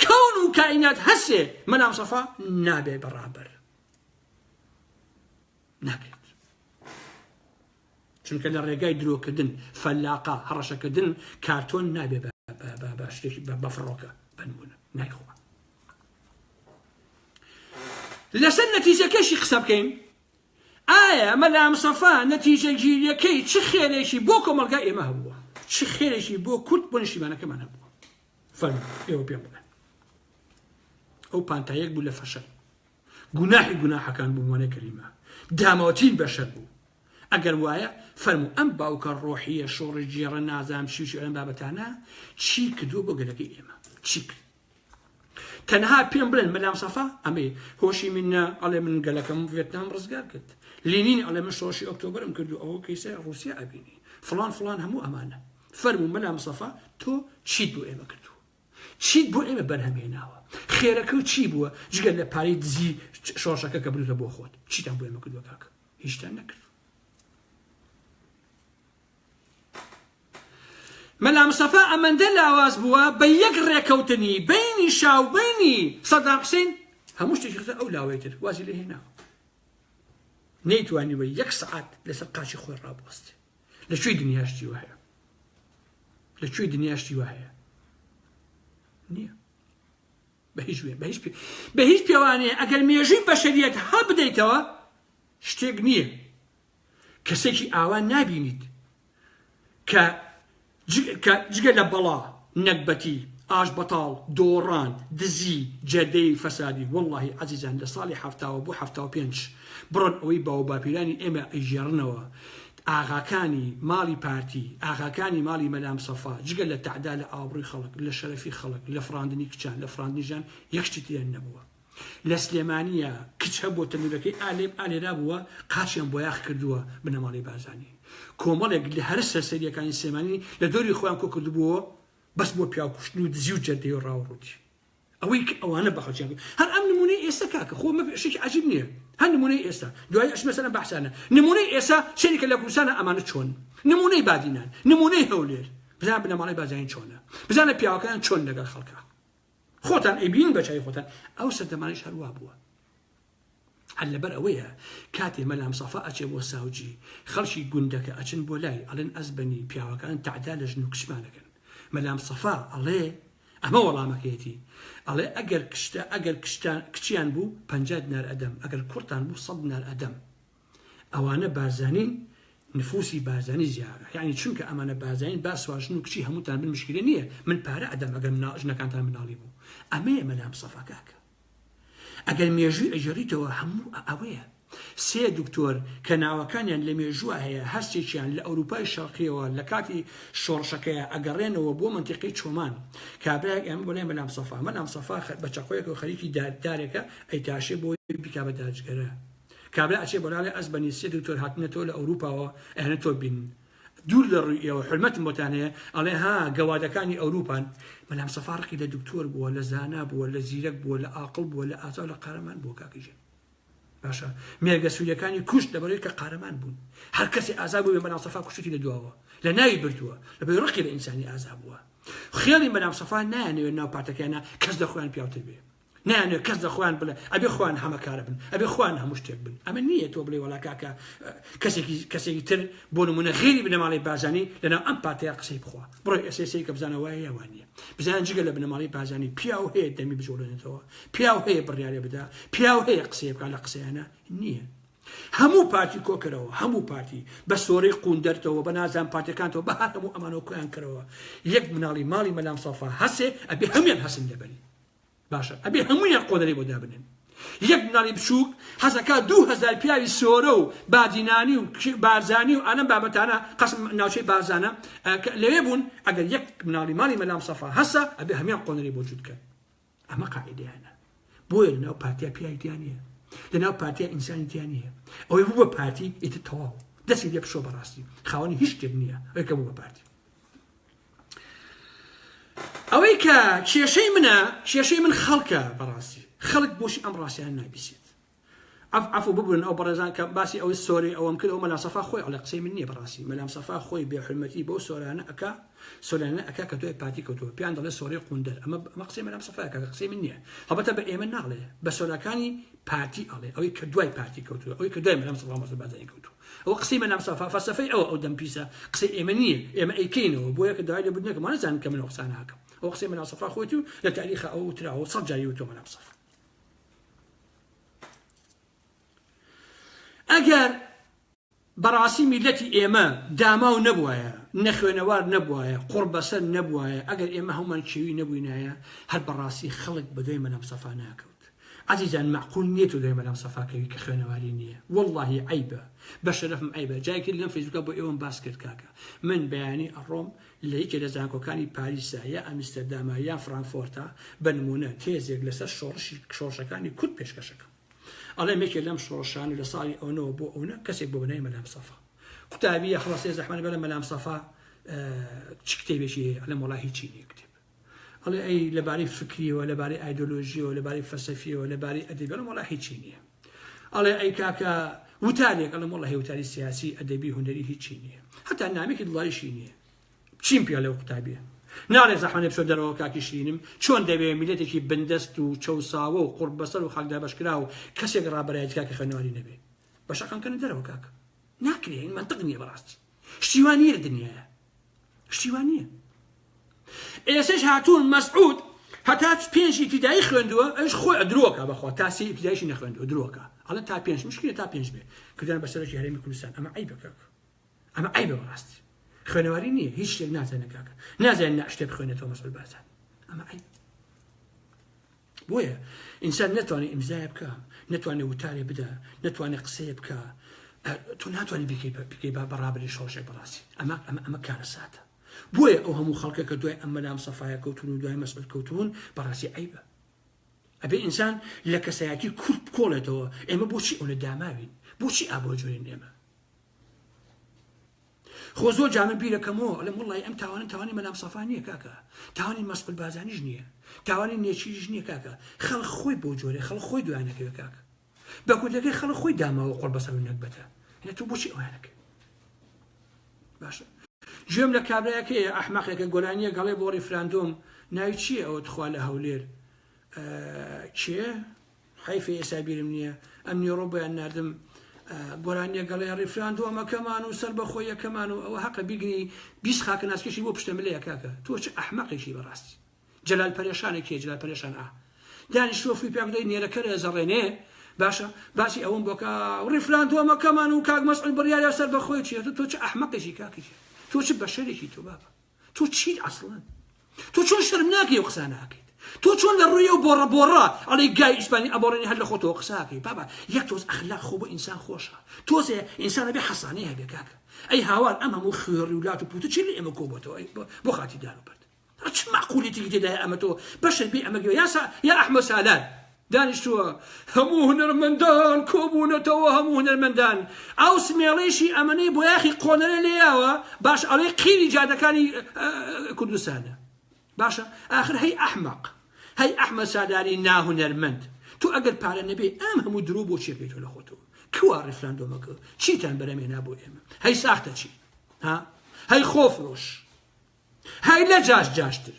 کەون و کائینات هەسێ مەلام سەفا نابێ بەڕابەر نابێت چونکە لە ڕێگای درۆکردن فەلاقا هەڕەشەکردن کارتۆن نابێ بە شتێکی بە فڕۆکە بنمونە نایخوا لەسەر نەتیجەکەشی قسە بکەین ئایا مەلام سەفا نەتیجە گیریەکەی چ خێرێکی بۆ کۆمەڵگای ئێمە هەبووە چ خێرێکی بۆ کورد بۆ نیشتیمانەکەمان هەبووە فەرموو ئێوە پێم بڵێن ئەو پانتایەک بوو لە فەشەل گوناحی گوناحەکان بوو موانەی کەریمە دامەوەترین بەشەر بوو ئەگەر وایە فەرموو ئەم باوکە ڕۆحیە شۆڕی جێڕە نازام چیشی ئەم بابەتانە چی کردووە بۆ گەلەکەی ئێمە چی کرد تەنها پێم بڵێن مەلام سەفا ئەمێ هۆشی منە ئەڵێ من گەلەکەم ڤێتنام ڕزگار کرد لێنین ئەڵێ من شۆشی ئۆکتۆبرم کردو ئەوە کەیسە ڕوسیا ئەبینی فڵان فڵان هەموو ئەمانە فەرموو مەلام سەفا تۆ چیت بۆ ئێمە کردو چیت بۆ ئێمە بەرهەمهێناوە خێرەکە و چی بووە جگەر لە پارەی دزی شۆشەکە کە بروتە بۆ خۆت چیتان بۆ ئێمە کردووە کاکە هیچتان نەکرد مەلام سەفا ئەمەندە لاواز بووە بە یەک ڕێکەوتنی بینی شاوبینی سەدام حوسێن هەموو شتێکی خزە ئەو لاوەیتر وازی لێ هێناوە نەیتوانیوە یەک سەعات لەسەر قاچی خۆی ڕابوەستێ لەکوێی دنیاشتی وە هەیە لەکوێی دنیاشتی وە هەیە نییە بە هیچ پێوانەیە ئەگەر مێژووی بەشەریەت هەڵبدەیتەوە شتێک نییە کەسێکی ئاوا نابینیت کە جگە لە بەڵا نەکبەتی ئاش بەتاڵ دۆڕان دزی جەدەی فەسادی وەڵڵاهی عەزیزان لە ساڵی هەفتاوە بۆ 75 بڕۆن ئەوەی باو باپیرانی ئێمە ئەیژێڕنەوە ئاغاکانی ماڵی پارتی ئاغاکانی ماڵی مەلام سەفا جگە لە تەعدا لە ئابڕووی خەڵک لە شەرەفی خەڵک لە فڕاندنی کچان لە فڕاندنی ژان یەکشتی تیان نەبووە لە سلێمانیە کچ هەبووە تەنورەکەی ئالێرا بووە قاچیان بۆ یاخ کردووە بنەماڵی بازانی کۆمەڵێک لە هەر سەرسەریەکانی سلێمانی لە دۆری خۆیان کۆ کردبووە بەس بۆ پیاکوشتن و دزی و جەردەی و ڕاوڕوتی ئەوەی ئەوانە بەخەڵکیان هەر ئەم نمونەی ئێستا کاکە خۆ شتێکی عەجیب نییە هەر نمونەی ئێستا دوای ئەش مەسەلەن بەحسانە نمونەی ئێستا شەریکە لە کوردستانە ئەمانە چۆن نمونەی بادینان نمونەی هەولێر بزانە بنەماڵی بازارین چۆنە بزانە پیاوەکان چۆن لەگەڵ خەڵکە خۆتان ئەیبین بەچای خۆتان ئەو سەردەمانیش هەروە بووە هەر لەبەر ئەوەیە کاتێ مەلام سەفا ئەچێ بۆ ساوجی خەڵکی گوندەکە ئەچن بۆ لای ئەڵێن ئەزبەنی پیاوەکان تەعدا لە ژن و کچمانەکەن مەلام سەفا ئەڵێ ئەمە وەڵامەکەیەتی ئەڵێ ئەگەر کچیان بوو 50 دینار ئەدەم ئەگەر کوڕتان بوو 100 دینار ئەدەم ئەوانە بارزانین نفوسی بارزانی زیارە یعنی چونکە ئەمانە بارزانین با سواژن و کچی هەمووتان بن مشکلە نییە من پارە ئەدەم ئەگەر ژنەکانتان مناڵی بوو ئەمەیە مەلام سەفا کاکە ئەگەر مێژووی ئەژەریتەوە هەموو ئەوەیە سێ دکتۆر کە ناوەکانیان لە مێژووە هەیە هەستێکیان لە ئەوروپای شەرقیەوە لە کاتی شۆڕشەکەیە ئەگەڕێنەوە بۆ منتیقی چۆمان کابراایك ئەمە بۆ لای مەلام سەفا مەلام سەفا بە چەقۆیەکەوە خەریکی دارێکە ئەیتاشێ بۆ بیکا بە داجگەرە کابرا ئەچێ بۆ لای ئەزبەنی سێ دکتۆر هاتنێتەوە لە ئەوروپاوە ئەهێنێتەوە بین دوور لە ڕوویەوە حرمەتم بۆتان هەیە ئەڵێ ها گەوادەکانی ئەوروپان مەلام سەفا ڕقی لە دکتۆر بووە لە زانا بووە لە زیرەک بووە لە ئاقڵ بووە لە ئازا لە قارەمان بووە کاکیژێن باشە مێرگە سووریەکانی کوشت لەبەرەوەی کە قارەمان بوون هەر کەسی ئازا بوو مەلام سەفا کوشتی لە دواوە لە ناوی بردووە لەبەر ڕقی لە ئینسانی ئازا بووە خێڵی مەلام سەفا نایانەوێت ناو پارتەکەیانە کەس دەخۆیان پیاوتر بێ نایانەوێت کەس دەخۆیان بڵێ ئەبێ خۆیان هەمەکارە بن ئەبێ خۆیان هەموو شتێک بن ئەمە نییە تۆ بڵێ وەڵا کاکە کەسێکی تر بۆ نمونە غێری بنەماڵی بازانی لەناو ئەم پارتەیە قسەی بخوا بڕۆی ئەسێسەی کە بزانە وایە یاوان نییە بزان جگە لە بنەماڵی بازانی پیاو هەیە دەمی بجۆڵێنێتەوە پیاو هەیە بڕیارێ بدا پیاو هەیە قسەی بکات لە قسەیانە نییە هەموو پارتی کۆکەرەوە هەموو پارتی بە سۆرەی قوندەرتەوە بە نازان پارتەکانتەوە بە هەر هەموو ئەمانەوە کۆیان کردەوە یەک مناڵی ماڵی مەلام سەفا هەسێ ئەبێ هەمویان هەسن لەبەری باشە ئەبێ هەمویان قۆدەری بۆ دابنێن یەک مناڵی بچووک هەزەکە 2000 پیاوی سۆرە و بادینانی و بارزانی و ئەنەم بابەتانە قەسم ناوچەی بارزانە لەوێ بوون ئەگەر یەک مناڵی ماڵی مەلام سەفا هەسە ئەبێ هەمویان قۆدەری بۆ جوودکە ئەمە قاعیدەیانە بۆیە لەناو پارتیا پیاوی دیانە لەناو پارتیا ئینسانی دیانە ئەوەی بوو بە پارتی ئیتر تەواو دەستی لێ بشۆ بەڕاستی خاوەنی هیچ شتێک نییە ئەوەی کە بوو بە پارتی ئەوەی کە کێشەی منە کێشەی من خەڵکە بەڕاستی خەڵک بۆشی ئەم ڕاستیان نابیسێت عفو ببن او برزان كباسي او السوري او يمكن او ملام صفا خوي على قسي مني براسي ملام صفا خوي بحرمتي بو سورانا اكا سورانا اكا كدو باتي كدو بي عند السوري قندل اما مقسي ملام صفا كا قسي مني هبط بايمن عليه بس ولا كاني باتي عليه او كدوي باتي كدو او كدوي ملام صفا مصر بعد كدو او قسي ملام صفا فصفي او دم بيسا قسي ايمنيه اما اي كينو بويا كداي بدنا ما نزان كمل وقسانا هكا او قسي ملام صفا خوتو لتاريخ او ترى او صجا يوتو ملام صفا ئەگەر بەڕاستی میلەتی ئێمە داماو نەبوایە نەخوێنەوار نەبوایە قوڕبەسەر نەبوایە ئەگەر ئێمە هەمومان چێوی نەبووینایە هەر بەڕاستی خەڵک بەدوای مەلام سەفا ناکەوت عەزیزان معقول نییە تۆ دوای مەلام سەفاکەوی کە خوێنەواری نییە وەڵڵاهی عەیبە بەشەرەفم عەیبە جایەکی لەم فەیسبووکە بۆ ئێوەم باس کرد کاکە من بەیانی ئەڕۆم لە یەکێ لە زانکۆکانی پاریسا یا ئەمستەردامە یا فرانکفۆرتە بە نمونە تێزێک لەسەر شۆڕشەکانی کورد پێشکەشەکەم ئەڵێ مێکێ لەم شۆڕشان و لە ساڵی ئەوەوە بۆ ئەوە کەسێک بۆ بنای مەلام سەفا قوتابیە خلاصێ زەحمەت بەلە مەلام سەفا چ کتێبێکی هەیە ئەڵێ وەڵا هیچی نییە کتێب ئەڵێ ئەی لەبارەی فکریەوە لەبارەی ئایدۆلۆژیەوە لەبارەی فەلسەفیەوە لەبارەی ئەدەبی ئەڵێ وەڵا هیچی نییە ئەڵێ ئەی کاکە وتارێک ئەڵێم وەڵا هەیە وتاری سیاسی ئەدەبی هونەری هیچی نییە هەتا نامێکی دڵایشی نییە چیم پیا لەو قوتابیە ناڵێ زەحمەت بچۆ دەرەوە کاکی شیرینم چۆن دەبێت میلەتێکی بندەست و چەوساوە و قوڕبەسەر و خەڵکدا بەشکرا و کەسێک ڕابەرایەتی کاکە خوێنەواری نەبێ بەشەکەمکەنە دەرەوە کاکە ناکرێ این منطق نییە بەڕاستی شتیوان نییە لە دنیایە شتیوان نییە ئێسش هاتوون مەسعود هەتا پێنج ئیبتیدایی خوێندووە ئەوش خۆی ئەدرۆکە بەخوا تا سێ ئیبتیداییشی نەخوێندووە درۆکە ئەڵێ تا پێنج مشکلە تا پێنج بێ کردیان بەسەرەکی هەرێمی کوردستان ئەمە عەیبە کاکە ئەمە عەیبە بەڕاستی خوێنەواری نییە هیچ شتێک نازانێت کاکە نازانێت شتێ بخوێنێتەوە مەسعود بارزان ئەمە عەیب بۆیە ئینسان نەتوانێت ئیمزای بکە نەتوانێت وتارێ بدە نەتوانێت قسەیە بکە تۆ ناتوانێت بکەی بەڕابری شۆڕشێک بەڕاستی ئەمە کارە ساتە بۆیە ئەو هەموو خەڵکە کە دوای ئەم مەلام سەفایە کەوتون و دوای مەسعود کەوتون بەڕاستی عەیبە ئەبێ ئینسان لە کەسایەتی کورد بکۆڵێتەوە ئێمە بۆچی ئەو لە داماوین بۆچی ئابۆ جوێن ئێمە خۆ زۆر جامە بیرەکەمەوە لەم وڵڵی ئەم تاوانی مەلام سەفا نییە کاکە تاوانی مەسعود بارزانیش نییە تاوانی نێچیریش نییە کاکە خەڵک خۆی بۆ جۆرێ خەڵک خۆی دوایانەکەوێ کاکە بە کوردەکەی خەڵک خۆی داماوە قوڕبەسەر و نەکبەتە هێنە تۆ بۆچی ئەوانەکە باشە گوێم لە کابرایەکەیە ئەحمەقێکە گۆرانیە گەڵێ بۆ ڕیفراندۆم ناوی چییە ئەوە تخوا لە هەولێر چییە حەیفە ئێستا بیرم نییە ئەم نیۆڕۆ بۆیان ناردم گۆرانیە گەڵێ ڕیفراندۆمەکەمان و سەر بەخۆی یەکەمان و ئەوە حەقە بیگنی 20 خاکە ناسکەشی بۆ پشتەملەیە کاکە تۆ چ ئەحمەقێکی بەڕاستی جەلال پەرێشانێکی جەلال پەرێشان دانیشتووە فوی پێ بدەی نێرەکەرە زەڕێنێ باشە باسی ئەوم بۆکە ڕیفراندۆمەکەمان و کاک مەسعود بڕیارە سەر بەخۆی چیە تۆ چ ئەحمەقێکی کاکیش تۆ چ بەشەرێکی تۆ بابە تۆ چیت ئەسڵەن تۆ چۆن شەرم ناکەی و قسە ناکەیت تۆ چۆن لە ڕوویە و بۆڕە ئەڵێ گای ئیسپانی ئەبۆڕێنی هەر لە خۆتەوە قساکەی بابا یەک تۆز ئەخلاق خۆ بۆ ئینسان خۆشە تۆزێ ئینسانە بێ حەسانەیە هەبێ کاکە ئەی هاوار ئەم هەموو خوێڕی و لات و پوتە چی لە ئێمە کۆبەتەوە بۆ خاتی داروبەر چ معقولیتێکی تێدایە ئەمە تۆ بەشت بێ ئەمە یا ئەحمەد سالار دانیشتووە هەموو هونەرمەندان کۆبوونەتەوە هەموو هونەرمەندان ئەو سمێڵەیشی ئەمەنەی بۆ یاخی قۆنەرە لێیاوە باش ئەڵێ قیری جادەکانی کوردستانە باشە ئاخر هەی ئەحمەق هەی ئەحمەد سالاری ناهونەرمەند تۆ ئەگەر پارە نەبێ ئەم هەموو درۆ بۆ چێکەی تۆ لە خۆتەوە کوا ڕیفراندۆمەکە چیتان بەرەمێنا بۆ ئێمە هەی ساختە چی هەی خۆفرۆش هەی لە جاشتر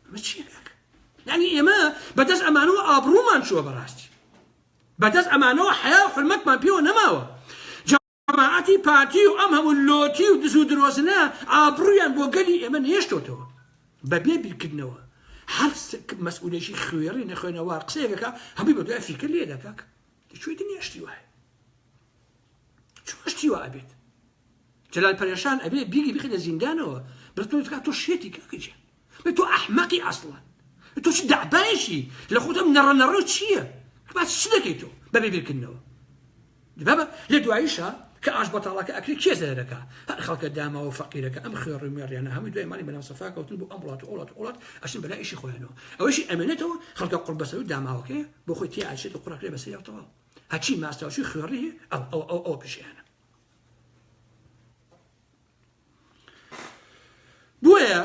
ئەمە چیە یعنی ئێمە بەدەست ئەمانەوە ئابڕوومان چووە بەڕاستی بەدەست ئەمانەوە حیا و حرمەتمان پێوە نەماوە جەماعەتی پارتی و ئەم هەموو لۆتی و دز و درۆزنە ئابڕوویان بۆ گەلی ئێمە نێشتۆتەوە بەبێ بیرکردنەوە هەر مەسئولێکی خوێڕی نەخوێنەوار قسەیەکەکە هەمووی بە دوای فیکر لێدە کاکە لەکوێ دنیا شتی وایە چۆن شتی وا ئەبێت جەلال پەرێشان ئەبێ بیگی بخێ لە زیندانەوە بڕتۆ تۆ شێتی کاکەجیان بێ تۆ ئەحمەقی ئەسڵەن تۆ چ دەعبایشی لە خۆتم نەڕەنەڕە چییە باس چ دەکەی تۆ بەبێ بیرکردنەوە بابە لە دواییشە کە ئاش بەتاڵەکە ئەکری کێ زەرەکە هەر خەڵکە داماوە فەقیرەکە ئەم خوێڕی مێڕیانە هەمووی دوای ماڵی بەناو سەفا کەوتن بۆ ئەم وڵات ئەچن بەلای ئیشی خۆیانەوە ئەوەشی ئەمێنێتەوە خەڵکە قوڕبەسەر و داماوەکەیە بۆ خۆی تێ ئاچێت و قوڕەکرێ بەسەریەوە تەواو هەچی ماستەوەشی خوێڕی ئەو پشیانە بۆیە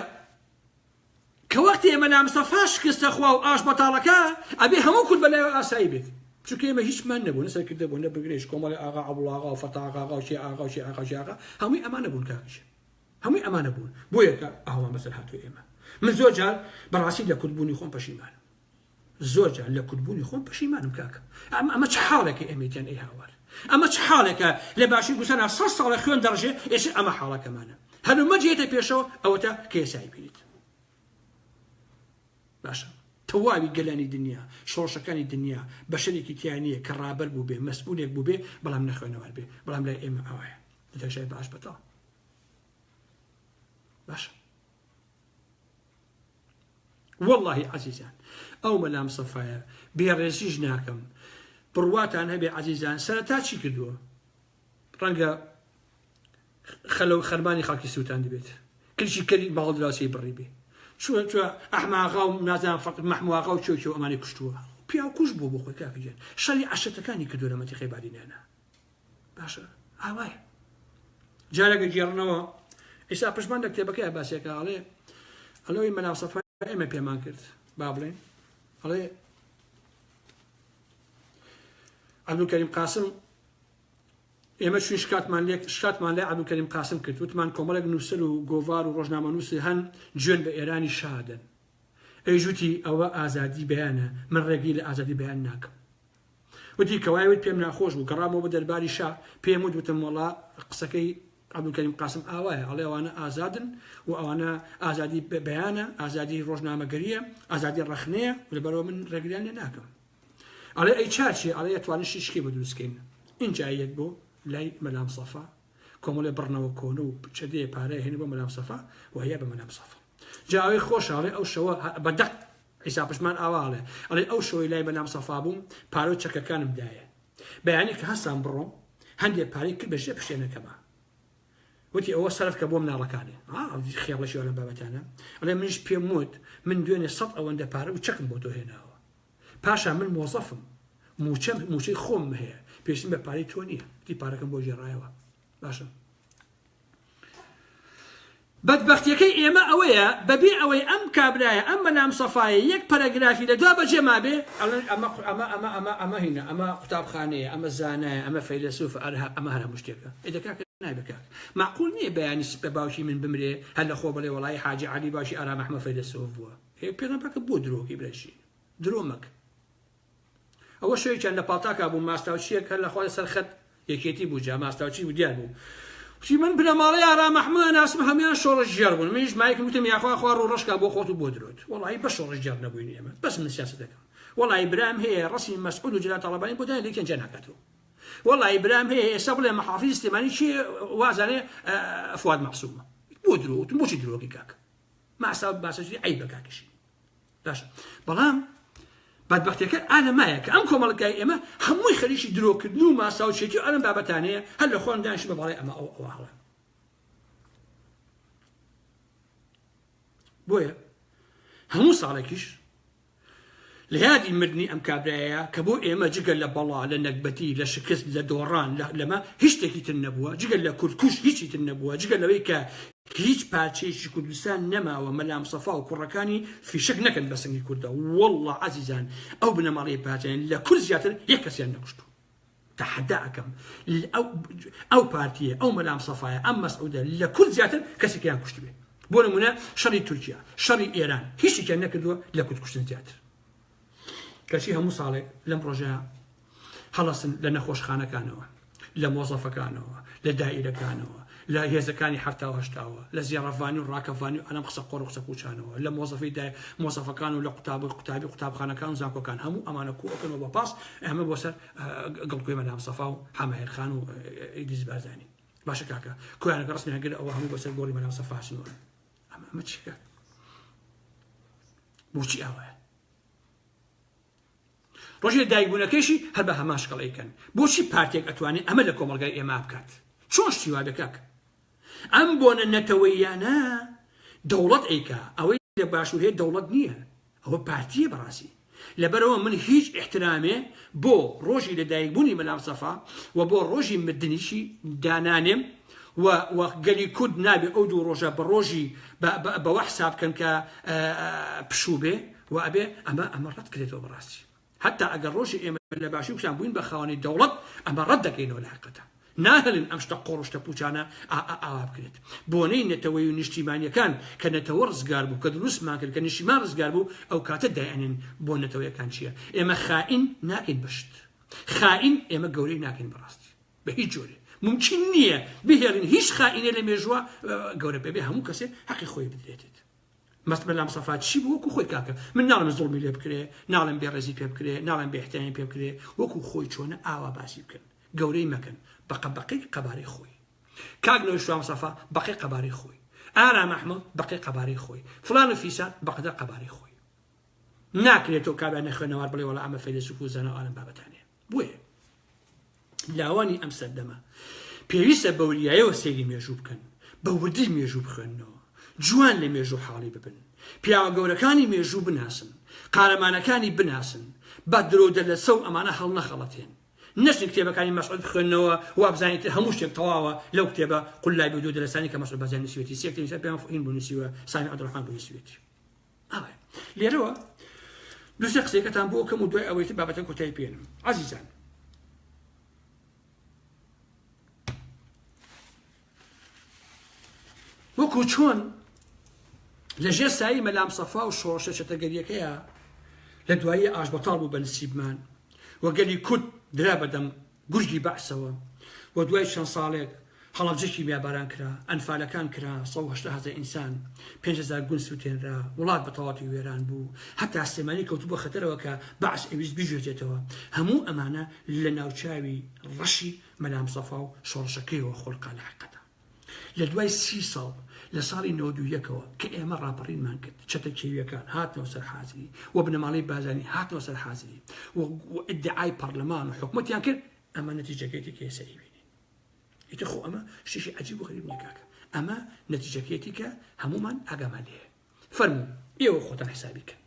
کە وەختی ئێمە مەلام سەفا شکستە خوا و ئاش بەتاڵەکە ئەبێ هەموو کورد بەلایەوە ئاسایی بێت چونکە ئێمە هیچمان نەبوو نەسەرکردە بوو نە بگرێش کۆمەڵی ئاغا عەبدوڵاغا و فەتاغاغا و شێ ئاغا و شێ ئاغا و شێ ئاغا هەمووی ئەمانە بوون کاکەش هەمووی ئەمانە بوون بۆیە کە ئاوان بەسەر هاتووە ئێمە من زۆر جار بەڕاستی لە کورتبوونی خۆم پەشیمانم زۆر جار لە کورتبوونی خۆم پەشیمانم کاکە ئەمە چ حاڵێکی ئێمەیان ئەی هاوار ئەمە چ حاڵێکە لە باشی گوسەنا 100 ساڵە خوێن دەڕژێ ئێستا ئەمە حاڵەکەمانە هەرومە جێتە پێشەوە ئەوەتە کێسایی بینیت باشە تەواوی گەلانی دنیا شۆڕشەکانی دنیا بەشەرێکی تیانیە کە ڕابەر بوو بێ مەسئولێک بوو بێ بەڵام نەخوێنەوار بێ بەڵام لای ئێمە ئەوەیە دەتەشای باش بەتاڵ باشە واللهی عەزیزان ئەو مەلام سەفایە بێڕێزیش ناکەم بڕواتان هەبێ عەزیزان سەرەتا چی کردووە ڕەنگە خەلەو خەربانی خەڵکی سووتان دەبێت کلشی کەری باڵدراسی بڕی بێ چوە ئەحماغا و نازان فەقط مەحمواغا و چۆ ئەمانی کوشتووە پیاو کوش بوو بۆ خۆی کاکەجان شەڕی عەشەتەکانی کردووە لە مەتیقەی بادینانە باشە ئاوایە جارێکە گێڕنەوە ئێستا پشمان لە کتێبەکەی باسیەکە ئەڵێ مەلام سەفای ئێمە پێمان کرد با بڵێن ئەڵێ عەبدولکەریم قاسم ئێمە چوین شکاتمان لای عەبدولکەریم قاسم کرد وتمان کۆمەڵێک نووسەر و گۆڤار و ڕۆژنامەنووسی هەن گوێن بە ئێرانی شادن ئەیژوتی ئەوە ئازادی بەیانە من ڕێگی لە ئازادی بەیان ناکەم وتی کەوایوت پێم ناخۆش بوو گەڕامەوە بە دەرباری شا پێم وتم وەڵا قسەکەی عەبدولکەریم قاسم ئاوایە ئەڵێ ئەوانە ئازادن و ئەوانە ئازادی بەیانە ئازادی ڕۆژنامەگەریە ئازادی ڕەخنەیە لەبەرەوە من ڕێگریان لێ ناکەم ئەڵێ ئەی چاچی ئەڵێ ئەتوانن شیشکی بە دروستکەین اینجا یەک بۆ لای مەلام سەفا کۆمەڵێ بڕنەوە کۆنە و چەدەیە پارەیە هێنی بۆ مەلام سەفا و هەیە بە مەلام سەفا جاوەی خۆشەڵێ ئەو شەوە بەدەق عیسا پشمان ئاواڵێ ئەڵێ ئەو شەوەی لای مەلام سەفا بووم پارە و چەکەکانم دایە بەیانی کە هەستان بڕۆم هەندێک پارەی کرد بەژێ پشتێنەکەمە وتی ئەوە سەرفکە بۆم ناڵەکانێ خێڵەشیوە لە بابەتانە ئەڵێ منیش پێم وت من دوێنێ 100 ئەوەندە پارە و چەکم بۆ تۆ هێناوە پاشا من مۆزەفم موچەی خۆم هەیە پێشتن بە پارەی تۆ نییە تی پارەکەم بۆ ژێڕایەوە باشە بەدبەختیەکەی ئێمە ئەوەیە بەبێ ئەوەی ئەم کابرایە ئەم مەلام سەفایە یەک پەرەگرافی لە دوا بەجێ مابێ ئەمە هینە ئەمە قوتابخانەیە ئەمە زانایە ئەمە فەیلسوف ئەمە هەر هەموو شتێکە ئێدەکاکە نایبکاک معقول نییە بەیانی بە باوکی من بمرێ هەر لە خۆ بڵێ وەڵای حاجی عەلی باشی ئارام ئەحمەد فەیلسوف بووە پێغەمبەرەکە بۆ درۆکی برەشی درۆمەک ئەوە شوێکیان لە پاڵتاکە بوو ماستاوچیەک هەر لە خوای سەرخەت یەکێتی بوو جا ماستاوچی و دیار بوو وتی من بنەماڵەی ئارام ئەحمەد ناسم هەمویان شۆڕش جێر بوون منیش مایکم وتم یاخوا خوار و ڕەشکا بۆ خۆت و بۆ درۆت وەڵی بە شۆڕش جێر نەبووین ئێمە بەس من سیاست دەکەم وەڵی برام هەیە ڕەسمی مەسعود و جەلال تەڵەبانی بۆ دای لێکیان جێ ناکاتەوە وەڵی برام هەیە ئێستا بڵێ مەحافیز سلێمانی چی وازانێ فواد مەعسوومە بۆ درۆت بۆچی درۆکی کاکە ماستا باسەجی عیبە کاکەشی باشە بەڵام بەدبەختیەکە ئالەمایە کە ئەم کۆمەڵگای ئێمە هەمووی خەریکی درۆکردن و ماساوچێتی و ئەلەم بابەتانەیە هەر لە خۆیان دانیشت بە بەڵای ئەمە ئەوە هەڵە بۆیە هەموو ساڵێکیش لە یادی مردنی ئەم کابرایە کە بۆ ئێمە جگەل لە بەڵا لە نەکبەتی لە شکست لە دۆڕان لەمە هیچ شتێکی تر نەبووە جگەل لە کورتکوش هیچی تر نەبووە جگەل لەوەی کە هیچ پارچەیەکی کوردستان نەماوە مەلام سەفا و کوڕەکانی فیشک نەکەن بە سنگی کوردە والله عەزیزان ئەو بنەماڵەی پارچەیان لە کورد زیاتر یەک کەسیان نەکوشتووە تەحەدا ئەکەم ئەو پارتیە ئەو مەلام سەفایە ئەم مەسعودە لە کورد زیاتر کەسێکیان کوشت بێ بۆ نمونە شەڕی تورکیا شەڕی ئێران هیچێکیان نەکردووە لە کورد کوشتن زیاتر کەچی هەموو ساڵێک لەم ڕۆژەیە هەڵەسن لە نەخۆشخانەکانەوە لە مۆزەفەکانەوە لە دائیرەکانەوە لە هێزەکانی هەفتا و هەشتاوە لە زیێڕەفانی و ڕاکەفانی و ئەلەم قسە قۆڕ و قسە پوچانەوە لە مۆزەفەکان و لە قوتابخانەکان و زانکۆکان هەموو ئەمانە کوەکەنەوە بە پاس ئەمە بۆ سەر گڵکوێ مەلام سەفا و حەماهێرخان و ئیدریس بارزانی باشە کاکە کۆیانەکە ڕستمی هەگەر ئەوە هەموو بەسەر گۆڕی مەلام سەفا هاتنەوە ئەمە چیکە بۆچی ئەوەیە ڕۆژی دایکبوونەکەیشی هەر بە هەماشکەڵەیکەن بۆچی پارتێک ئەتوانێت ئەمە لە کۆمەڵگای ئێمە بکات چۆن شتی وا بکاک ئەم بۆنە نەتەوەیانە دەوڵەت ئەیکا ئەوەی لە باشوور هەیە دەوڵەت نییە ئەوە پارتیە بەڕاستی لەبەرەوە من هیچ احترامێ بۆ ڕۆژی لە دایکبوونی مەلام سەفا و بۆ ڕۆژی مردنیشی دانانێم و گەلی کورد نابێ ئەو دوو ڕۆژە بە ڕۆژی بەوە حساب بکەن کە پشوو بێ و ئەبێ ئەمە ڕەت کرێتەوە بەڕاستی حتى ئەگەر ڕۆژی ئێمە لە باشی وشان بووین بە خاوەنی دەوڵەت ئەمە ڕەت دەکەینەوە لە حقیقەتە ناهێڵن ئەم شتە قۆڕشتە پوچانە ئاوا بکرێت بۆنەی نەتەوەی و نیشتیمانیەکان کە نەتەوە ڕزگار بوو کە دروستمان کرد کە نیشتیمان ڕزگار بوو ئەو کاتە دایانێن بۆ نەتەوەیەکان چییە ئێمە خائین ناکەین بەشت خائین ئێمە گەورەی ناکەین بەڕاستی بە هیچ جۆرێ ممکن نییە بهێڵین هیچ خائینێ لە مێژووە گەورە بێ هەموو کەسێ حەقی خۆی بدرێتێت مەسبەر لام سەفات چی بوو وەکو خۆی کاکە من ناڵم زوڵمی لێ بکرێ ناڵم بێڕێزی پێ بکرێ ناڵم بێحتەمی پێ بکرێ وەکو خۆی چۆنە ئاوا باسی بکەن گەورەی مەکەن بەقەی قەبارەی خۆی کاک نەوەی شوام سەفا بەقەی قەبارەی خۆی ئارام ئەحمەد بەقەی قەبارەی خۆی فڵان و فیسان بەقەدەر قەبارەی خۆی ناکرێتەوە کابرا نەخوێنەوار بڵێ وەڵا ئەمە فەیلسوف و زانە ئالم بابەتانێ بۆیە لاوانی ئەم سەردەمە پێویستە بە وریایەوە سەیری مێژوو بکەن بە وردی مێژوو بخوێنەوە جوان لە مێژوو حاڵی ببن پیاوە گەورەکانی مێژوو بناسن قارەمانەکانی بناسن با درۆدە لە سەو ئەمانە هەڵ نەخەڵەتێن نەچن کتێبەکانی مەسعود بخوێنەوە وابزانیت هەموو شتێک تەواوە لەو کتێبە قولای بێ دوو دەلەسانی کە مەسعود بازار نووسیوێتی سێ کتێبی پێیان فەهیم بوو نووسیوە سامی عەبدوڕەحمان بوو نووسیوێتی ئاوای لێرەوە دوو سێ قسەیەکەتان بۆ کەم و دوای ئەوەی بابەتە کۆتایی پێێنم عەزیزان وەکو چۆن لەژێر سایی مەلام سەفا و شۆڕشە چەتەگەریەکەیە لە دوایی ئاش بەتاڵ بوو بە نسیبمان وەگەلی کورد درا بەدەم گورگی بەعسەوە و دوای چەند ساڵێک هەڵەبجێکی میاباران کرا ئەنفالەکان کرا 180,000 ئینسان 5,000 گون سووتێنرا وڵات بە تەواوی وێران بوو هەتا سلێمانی کەوتوو بە خەتەرەوە کە بەعس ئەویست بیژێتێتەوە هەموو ئەمانە لە ناوچاوی ڕەشی مەلام سەفا و شۆڕشەکەیەوە خۆڵقا لە حقیقەتە لە دوای 30 ساڵ لە ساڵی 91ەوە کە ئێمە ڕاپەڕینمان کرد چەتە کێویەکان هاتنەوە سەر حازری و بنەماڵەی بازانی هاتنەوە سەر حازری و ئیدعای پەرلەمان و حکومەتیان کرد ئەمە نەتیجەکەیەتی کە ئێستا ئیبینین ئیتر خۆ ئەمە شتێکی عەجیب و غەریب نییە کاکە ئەمە نەتیجەکەیەتی کە هەمومان ئاگامان لێیە فەرموو ئێوە خۆتان حسابی کەن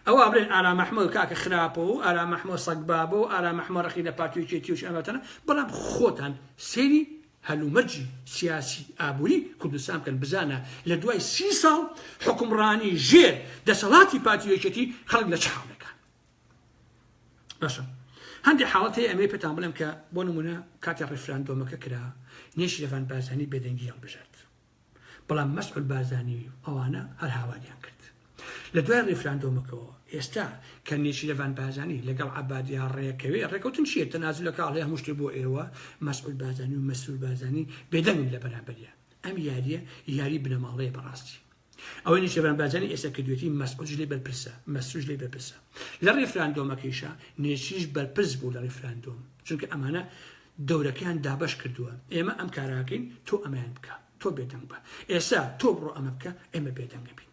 ئەوە بڵێن ئارام ئەحمەد کاکە خراپەوە و ئارام ئەحمەد سەگبابە و ئارام ئەحمەد ڕەخی لە پارتیۆکێتی وش ئەمەتەنە بەڵام خۆتان سەیری هەلومەرجی سیاسی ئابووری کوردستان بکەن بزانە لە دوای 30 ساڵ حکومڕانی ژێر دەسەڵاتی پارتیۆکێتی خەڵک لە چ حاڵێکان باشە هەندێک حاڵەت هەیە ئەمەی پێتان بڵێم کە بۆ نمونە کاتی ڕێفراندۆمەکە کرا نێشیرەڤان بازانی بێدەنگی هەڵبژارد بەڵام مەسعود بازانی ئەوانە هەر هاواریان کرد لە دوای ڕێفراندۆمەکەەوە ئێستا کە نێشیرەڤان بازانی لەگەڵ عەبادیان ڕێکەوێ ڕێکەوتن چیە تەنازلەکە ئاڵێ هەموو شتێ بۆ ئێوە مەسعود بازانی و مەسعود بازانی بێدەنگن لە بەرامبەریە ئەم یاریە یاری بنەماڵەیە بەڕاستی ئەوەی نێشیرەڤان بازانی ئێستا کردوێتی مەسعود لێ بەرپرسە مەسعود لێ بەرپرسە لە ڕێفراندۆمەکەیشە نێشیش بەرپرس بوو لە ڕێفراندۆم چونکە ئەمانە دەورەکەیان دابەش کردووە ئێمە ئەم کاراکەین تۆ ئەمەیان بکە تۆ بێدەنگ بە ئێستا تۆ بڕۆ ئەمە بکە ئێمە بێدەنگە بین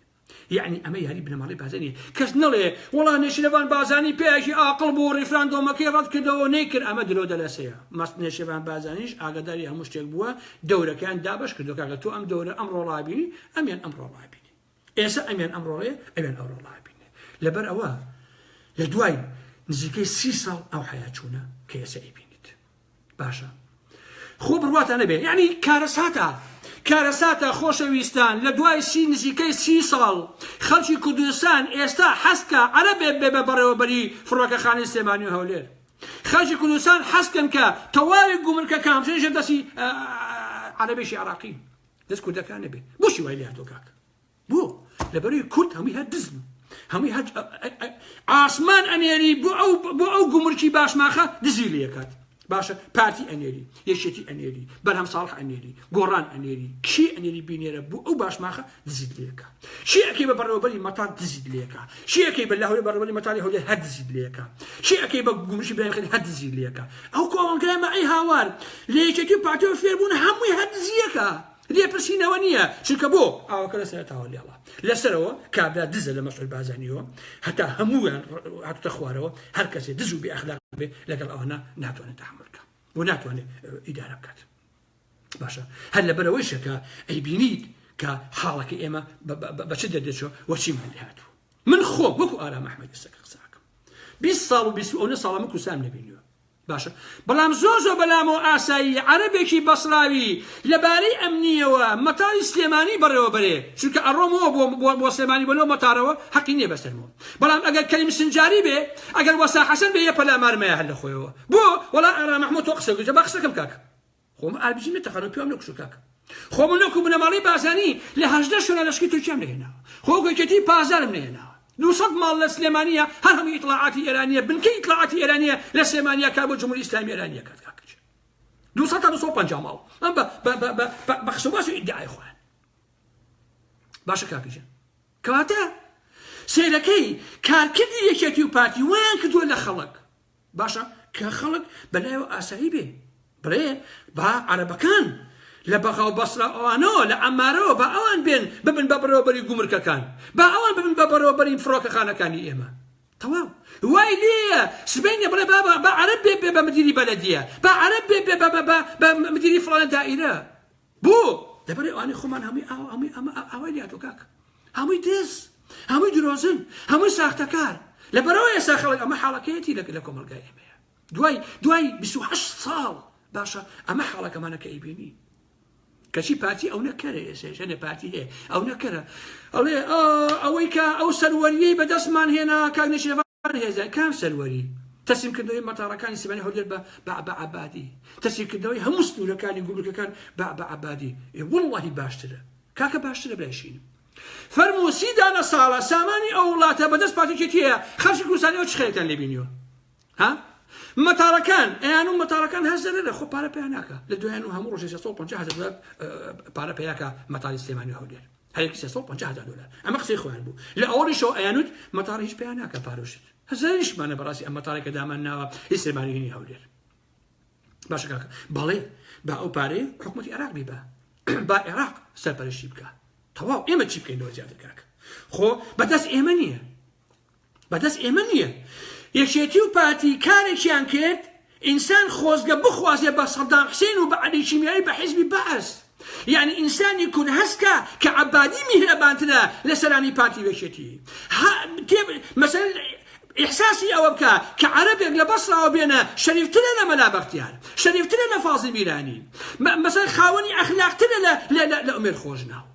يعني أما ياري بنمالي بازاني كاس نلي والله نشيفان بازاني بيجي عقل بو ريفراندوم كي رد كدو نيكر أما درو دلاسيا ما نشيفان بازانيش أقدر يا مشتاق بوا دورة كان دابش كدو كاغا تو أم دورة أمر لابيني أمين أمر لابيني إيسا أمين أمر لي أمين أمر لابيني لبر أوا لدواي نزيكي 6 سال أو حياتنا كيسا إبينيت باشا خوب روات أنا بي يعني کارەساتە خۆشەویستان لە دوای نزیکەی 30 ساڵ خەڵکی کوردستان ئێستا حەسکە عەرەبێ بێ بە بەڕێوەبەری فڕۆکەخانەی سلێمانی و هەولێر خەڵکی کوردستان حەسکەن کە تەواوی گومرگەکە هەمشەیشە دەستی عەرەبێشی عێراقی دەست کوردەکان نەبێ بۆچی وای لێ هاتۆ کاکە بۆ لەبەرەوەی کورد هەمووی هەر دزن هەمووی هەر ئاسمان ئەنێری بۆ ئەو گومرگی باشماخە دزی لێکات باشە پارتی ئەنێری یەکێتی ئەنێری بەرهەم ساڵح ئەنێری گۆڕان ئەنێری کی ئەنێری بینێرە بوو ئەو باشماخە دزیت لێکە شیعەکەی بە بەڕێوەبەری مەتان دزیت لێکە شیعەکەی بە لاهوری بەڕێوەبەری مەتانی هەولێر هەر دزیت لێکە شیعەکەی بە گومرگی براهیمخەلێل هەر دزیت لێکە ئەو کۆمەڵگەیە مەعی هاوار لە یەکێتی و پارتیەوە فێربوون هەمووی هەر دزیەکە لێپرسینەوە نییە چونکە بۆ ئاوەکە لەسەرەتاوە لێڵە لەسەرەوە کابرا دزە لە مەسعود بازانیەوە هەتا هەموویان هاتوتە خوارەوە هەر کەسێ دز و بێ ئەخلاق بێ لەگەڵ ئەوانە ناتوانێت تەحملکە و ناتوانێت ئیدارە بکات باشە هەر لەبەرەوەیشە کە ئەیبینیت کە حاڵەکە ئێمە بەچ دەردێتەوە وەچی من هاتووە من خۆم وەکو ئارام ئەحمەد ئێستا قساکەم 20 ساڵ و 29 ساڵە من کوردستان نەبینیوە باشە بەڵام زۆ بەلامەوە ئاسایی عەرەبێکی بەسراوی لەبارەی ئەمنیەوە مەتاڵی سلێمانی بەڕێوە بەرێ چونکە ئەڕۆمەوە بۆ سلێمانی بەلەوە مەتارەوە حەقی نییە بەسەرمەوە بەڵام ئەگەر کەریم سنجاری بێ ئەگەر وەسا حەسەن بێ یە پەلامارمەیە هەر لە خۆیەوە بۆ وەڵا ئارا مەحموود تۆ قسە گوجە با قسەکەم کاکە خۆم ئاربیجی مێتەخەنەوە پێم نەکوشو کاکە خۆ من نەکو بنەماڵی بازانی لە 18 شوێنە لەشکی تورکیام نهێناوە خۆ گۆیکەتی پازارم نهێناوە 200 ماڵ لە سلێمانیە هەر هەموو ئیطلاعاتی ئێرانیە بنکەی ئیطلاعاتی ئێرانیە لە سلێمانیا کار بۆ جمهوری ئیسلامی ئێرانیە کات کاکەچ 200 تا 250 ماڵ ئەم بە قسەباس و ئیدعای خۆیان باشە کاکەجان کەواتە سیرەکەی کارکردی یەکێتی و پارتی ویان کردووە لە خەڵک باشە کە خەڵک بەلایەوە ئاسایی بێ بڕێ با عەرەبەکان لە بەغاو بەسرا ئەوانەوە لە ئەمارەوە بە ئەوان بێن ببن بە بەڕێوەبەری گومرکەکان با ئەوان ببن بە بەڕێوەبەری فڕۆکەخانەکانی ئێمە تەواو وای لێیە سبەینە بڵێ بە عەرەب بێ بە مدیری بەلەدیە بە عەرەب بێ بە مدیری فڵانە دائیرە بۆ لەبەرێ ئەوانەی خۆمان هەمووی ئەوەی لاتۆ کاکە هەمووی دێز هەمووی درۆزن هەمووی ساختەکار لەبەرەوە ئێستا خەڵک ئەمە حاڵەکەیەتی لە کۆمەلگای ئێمەیە دوای 28 ساڵ باشە ئەمە حاڵەکەمانە کە ئەیبینی کەچی پارتی ئەو نەکەرە ئێسێژەنە پارتی هەیە ئەو نەکەرە ئەڵێ ئەوەی کە ئەو سەروەریەی بەدەستمان هێنا کاک نەشێڤان هێزە کام سەروەری تەسلیمکردنەوەی مەتاڕەکانی سلێمانی هەولێر بە عەبادی تەسلیمکردنەوەی هەموو سنوورەکانی گومرکەکان بە عەبادی وەڵڵاهی باشترە کاکە باشترە بێشین فەرموو 30 دانە ساڵە سامانی ئەو وڵاتە بەدەست پارتیێکی هەیە خەڵکی کوردستانیەوە چ خێرێتان لێبینیوە ها مەتاڕەکان ئەیان و مەتاڕەکان هەزەرە خۆ پارە پێیان ناکە لە دوایان و هەموو ڕۆژێ 350,000 پارە پێیاکە مەتاڵی سلێمانی هەولێر هەرێکی 350,000 دلار ئەمە قسەی خۆیان بوو لە ئەوەڵیشەوە ئەیانوت مەتاڕی هیچ پێیان ناکە پارۆشت هەزاریشمانە بەڕاستی ئەم مەتاڕێکە دامان ناوە سلێمانی هینی هەولێر باشە کاکە بەڵێ با ئەو پارەیە حکومەتی عێراق بی با عێراق سەرپەرشتی بکە تەواو ئێمە چی بکەینەوە زیاتر کاکە خۆ بەدەست ئێمە نییە یەکێتی و پارتی کارێکیان کرد ئینسان خۆزگە بخوازێ بە سەدام حوسێن و بە عەلی کیمیایی بە حیزبی بەعەز یعنی ئینسانی کورد هەستکە کە عەبادی میهرەبانترە لە سەرانی پارتی یەکێتی مەسەڵەن ئیحساسی ئەوە بکە کە عەرەبێک لە بەسراوە بێنە شەریفترە لە مەلا بەختیار شەریفترە لە فازڵ میرانی مەسەڵەن خاوەنی ئەخلاقترە لە ئومێر خۆژناو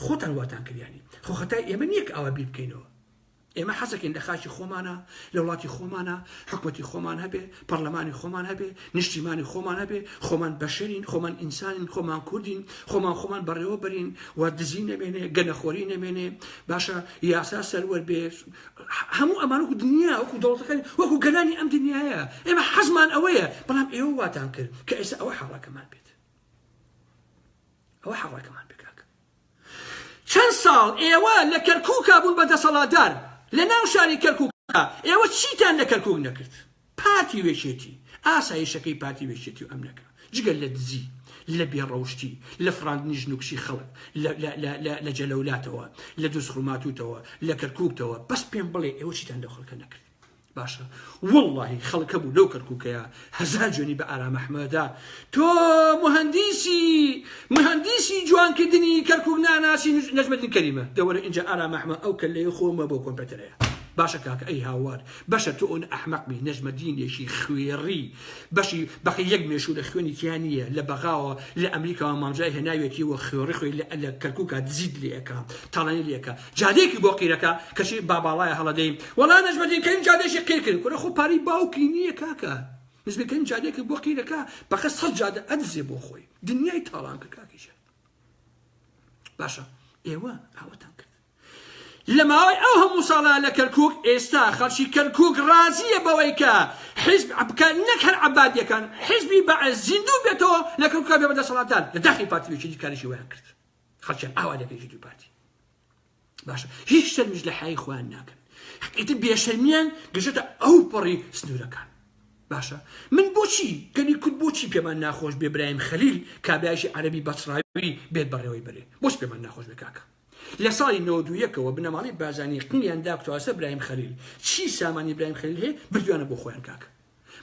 خۆتان واتان کردیانی خۆ خەتای ئێمە نییە کە ئەوە بیر بکەینەوە ئێمە حەزەکەین لە خاکی خۆمانە لە وڵاتی خۆمانە حکومەتی خۆمان هەبێ پەرلەمانی خۆمان هەبێ نیشتیمانی خۆمان هەبێ خۆمان بەشەرین خۆمان ئینسانین خۆمان کوردین خۆمان بەڕێوە بەرین و دزی نەمێنێ گەنەخۆری نەمێنێ باشە یاسا سەروەر بێ هەموو ئەمان وەکو دنیا وەکو دەوڵەتەکانی وەکو گەلانی ئەم دنیایە ئێمە حەزمان ئەوەیە بەڵام ئێوە واتان کرد کە ئێستا ئەوە حاڵەکەمان بێت ئەوە حاڵەکەمان بکاک چەند ساڵ ئێوە لە کەرکووکا بوون بەدەسەڵاتدار لە ناو شاری کەرکووکە ئێوە چیتان لە کەرکووک نەکرد پارتی وێچێتی ئاسایشەکەی پارتی وێچێتی و ئەم نەکە جگەل لە دزی لە بێڕەوشتی لە فراندنی ژنوکشی خەڵک لە جەلەولاتەوە لە دۆزخڕوماتوتەوە لە کەرکووکتەوە بەس پێم بڵێ ئێوە چیتان لە خەڵکە نەکرد باشە وەڵڵاهی خەڵکە بوو لەو کەرکووکەیە هەزار جوێنی بە ئارام ئەحمەدا تۆ مهندیسی جوانکردنی کەرکووک ناناسی نەجمەدین کەریمە دەوەرە اینجا ئارام ئەحمەد ئەو کەلەیە خۆمە بۆ کۆمپیوتەرەیە باشە کاکە ئەی هاوار بەشە تۆ ئەون ئەحمەقی نەجمەدینێکی خوێڕی بەشی بەقی یەک مێشوو لە خوێنی تیانیە لە بەغاوە لە ئەمریکاوە مامجای هێناوێتیوە خوێڕی خۆی لە کەرکووکە دزید لێەکە تاڵانی لێەکە جادێکی بۆ قیرەکە کەشی باباڵایە هەڵەدەین وەڵا نەجمەدین کەین جادێکی قیر کرد کورە خۆ پارەی باوکی نییە کاکە نزبەکەین جادێکی بۆ قیرەکە بەخە 100 جادە ئەدزێ بۆ خۆی دنیای تاڵان کە کاکیشە باشە ئێوە ئاوەتان کرد لە ماوەی ئەو هەموو ساڵە لە کەرکووک ئێستا خەڵکی کەرکووک ڕازیە بەوەی کە حیزب بکە نەک هەر عەبادیەکان حیزبی بەعەز زیندوو بێتەوە لە کەرکووکە بێ بەدەسەڵاتدار لە داخی پارتی وێچێتی کاریشی ویان کرد خەڵکیان ئاوا دەکەی دوو پارتی باشە هیچ شەرمیش لە حیای خۆیان ناکەن حقیقەتی بێشەرمیان گەشتە ئەو پەڕی سنوورەکان باشە من بۆچی گەنی کورد بۆچی پێمان ناخۆش بێ برایم خەلیل کابرایشی عەرەبی بەسراوی بێت بەڕێوەی بەرێ بۆچ پێمان ناخۆش بێ کاکە لە ساڵی 91ەوە بنەماڵی بازانی قنیان داکتواسە برایم خەلیل چی سامانی برایم خەلیل هەیە بردوانە بۆ خۆیان کاکە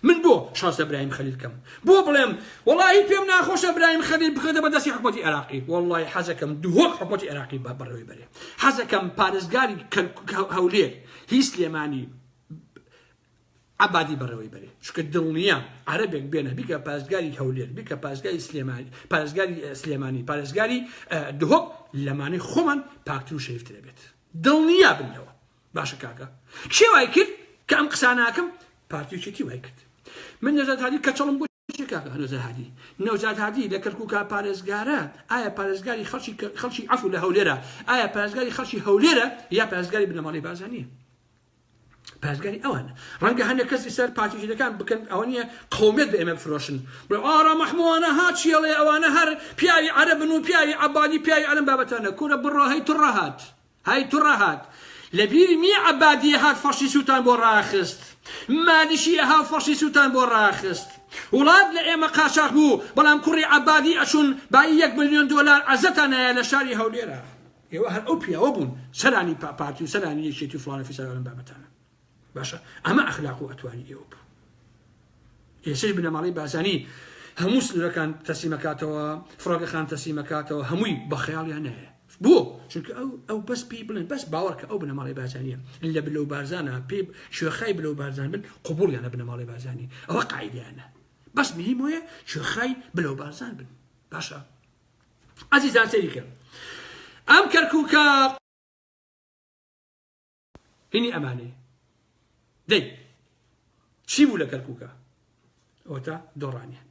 من بۆ شانسە برایم خەلیل کەم بۆ بڵێم وەڵاهی پێم ناخۆشە برایم خەلیل بخێتە بەدەستی حکومەتی عێراقی وەڵڵاهی حەزەکەم دووەک حکومەتی عێراقی بەڕێوەی بەرێ حەزەکەم پارێزگاری هەولێر هیچ سلێمانی عبادی بەڕێوەی بەرێ چکە دڵنیە عەرەبێک بێنە بیکە پارێزگاری هەولێر بیکە پارێزگاری سلێمانی پارێزگاری سلێمانی پارێزگاری دهۆک لەمانەی خۆمان پاکتر و شەریفترە بێت دڵنیە بنەوە باشە کاکە کێ وای کرد کە ئەم قسە ناکەم پارتیەکێتی وای کرد من نەوزاد هادی کەچەڵم بۆ کاکە نەوزاد هادی لە کەرکووکە پارێزگارە ئایا پارێزگاری خەڵکی عەفو لە هەولێرە ئایا پارێزگاری خەڵکی هەولێرە یا پارێزگاری بنەماڵی بارزانیە پارێزگاری ئەوانە ڕەنگە هەندێک کەسی سەر پارتیەکان بکەن ئەوە نیە قەومیەت بە ئێمە بفرۆشن بڵێ ئارا مەحمووانە هاچیەڵێ ئەوانە هەر پیاوی عەرەبن و پیاوی عەبادی پیاوی ئەلەم بابەتانە کورە بڕۆ هەی توڕە هات لەبیری می عەبادیە هات فەرشی سووتان بۆ ڕاخست مالیشی ئەها فەرشی سووتان بۆ ڕاخست وڵات لە ئێمە قاچاق بوو بەڵام کوڕی عەبادی ئەچوون با $1 ملیۆن عەزەتان هەیە لە شاری هەولێرە ئێوە هەر ئەو پیاوە بوون سەرانی پارتی و سەرانی یەکێتی و فڵانە فیسار ئەلەم بابەتانە باشە ئەمە ئەخلاق و ئەتوانی ئێوە بوو ئێسش بنەماڵی بازانی هەموو سنوورەکان تەسلیمەکاتەوە فڕۆکەخان تەسلیمەکاتەوە هەمووی بە خەیاڵیان هەیە بۆ چونکە ئەو بەس پێی بڵێن بەس باوەڕکە ئەو بنەماڵی بازانیە لە بلەو بارزانە پێ شوێخای بلەو بارزان بن قبوڵیانە بنەماڵی بازانی ئەوە قاعیدەیانە بەس مهم وەیە شوێخای بلەو بارزان بن باشە عەزیزان سەیری کرد ئەم کەرکووکە هینی ئەمانەی دەی چی بوو لە کەرکووکە ئەوە تا دۆڕانیان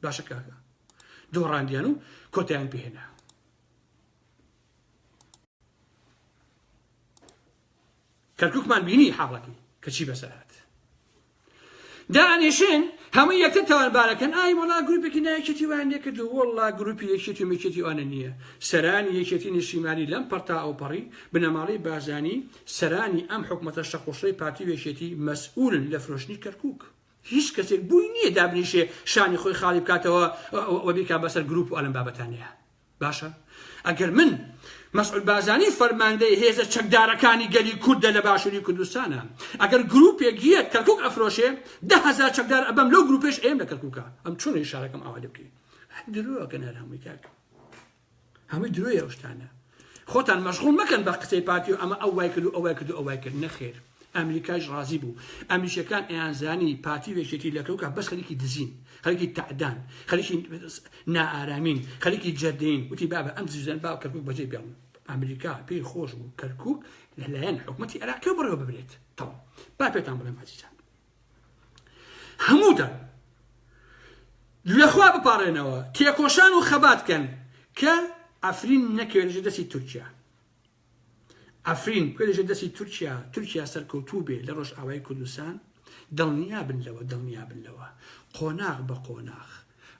باشە کاکە دۆڕاندیان و کۆتایان پێهێنا کەرکووکمان بینی حاڵەکەی کە چی بەسەر هات دانیشن هەمووی یەکتر تاوانبارەکەن ئای وەڵا گروپێکی نایەکێتی وان لێ کردو وەڵا گروپی یەکێتی و مەکێتی وانە نییە سەرانی یەکێتی نیشتیمانی لەم پەرتا ئەوپەڕی بنەماڵی بازانی سەرانی ئەم حکومەتە شەقۆشەی پارتی وێشێتی مەسئولن لە فرۆشتنی کەرکووک هیچ کەسێک بووی نییە دابنیشێ شانی خۆی خاڵی بکاتەوە وەبیکا بەسەر گروپ و ئەلەم بابەتانەیە باشە ئەگەر من مەسئول بازانی فەرماندەی هێزە چەکدارەکانی گەلی کوردە لە باشووری کوردستانە ئەگەر گروپێک گیەت کەرکووک ئەفرۆشێ 10,000 چەکدار ئەبەم لەو گروپێش ئێم لە کەرکووکە ئەم چۆنە ئیشارەکەم ئاوا لێ بکەین درۆکەن هەر هەمووی کاکە هەمووی درۆیە ئەو شتانە خۆتان مەشغوڵ مەکەن بە قسەی پارتی و ئەمە ئەوای کرد و ئەوای کرد و ئەوای کرد نەخێر ئەمریکاش ڕازی بوو ئەمریکیەکان ئەیانزانی پارتی وێشێتی لە کەرکووکە بەس خەریکی دزین خەریکی تعدان خەریکی نائارامین خەریکی جەردەین وتی بابە ئەم زیزان باو کەرکووک بەجێ بێڵن ئەمریکا پێی خۆش بوو کەرکووک لەلایەن حکومەتی عێراقی بڕێوە ببرێت تەواو با پێتان بڵێم عەزیزان هەمووتان لەخوا بپاڕێنەوە تێکۆشان و خەبات بکەن کە ئەفرین نەکەوێت لەژێر دەستی تورکیا ئەفرین بکەوێت لەژێر دەستی تورکیا سەرکەوتوو بێ لە ڕۆژ ئاوای کوردستان دڵنیا بن لەوە قۆناغ بە قۆناغ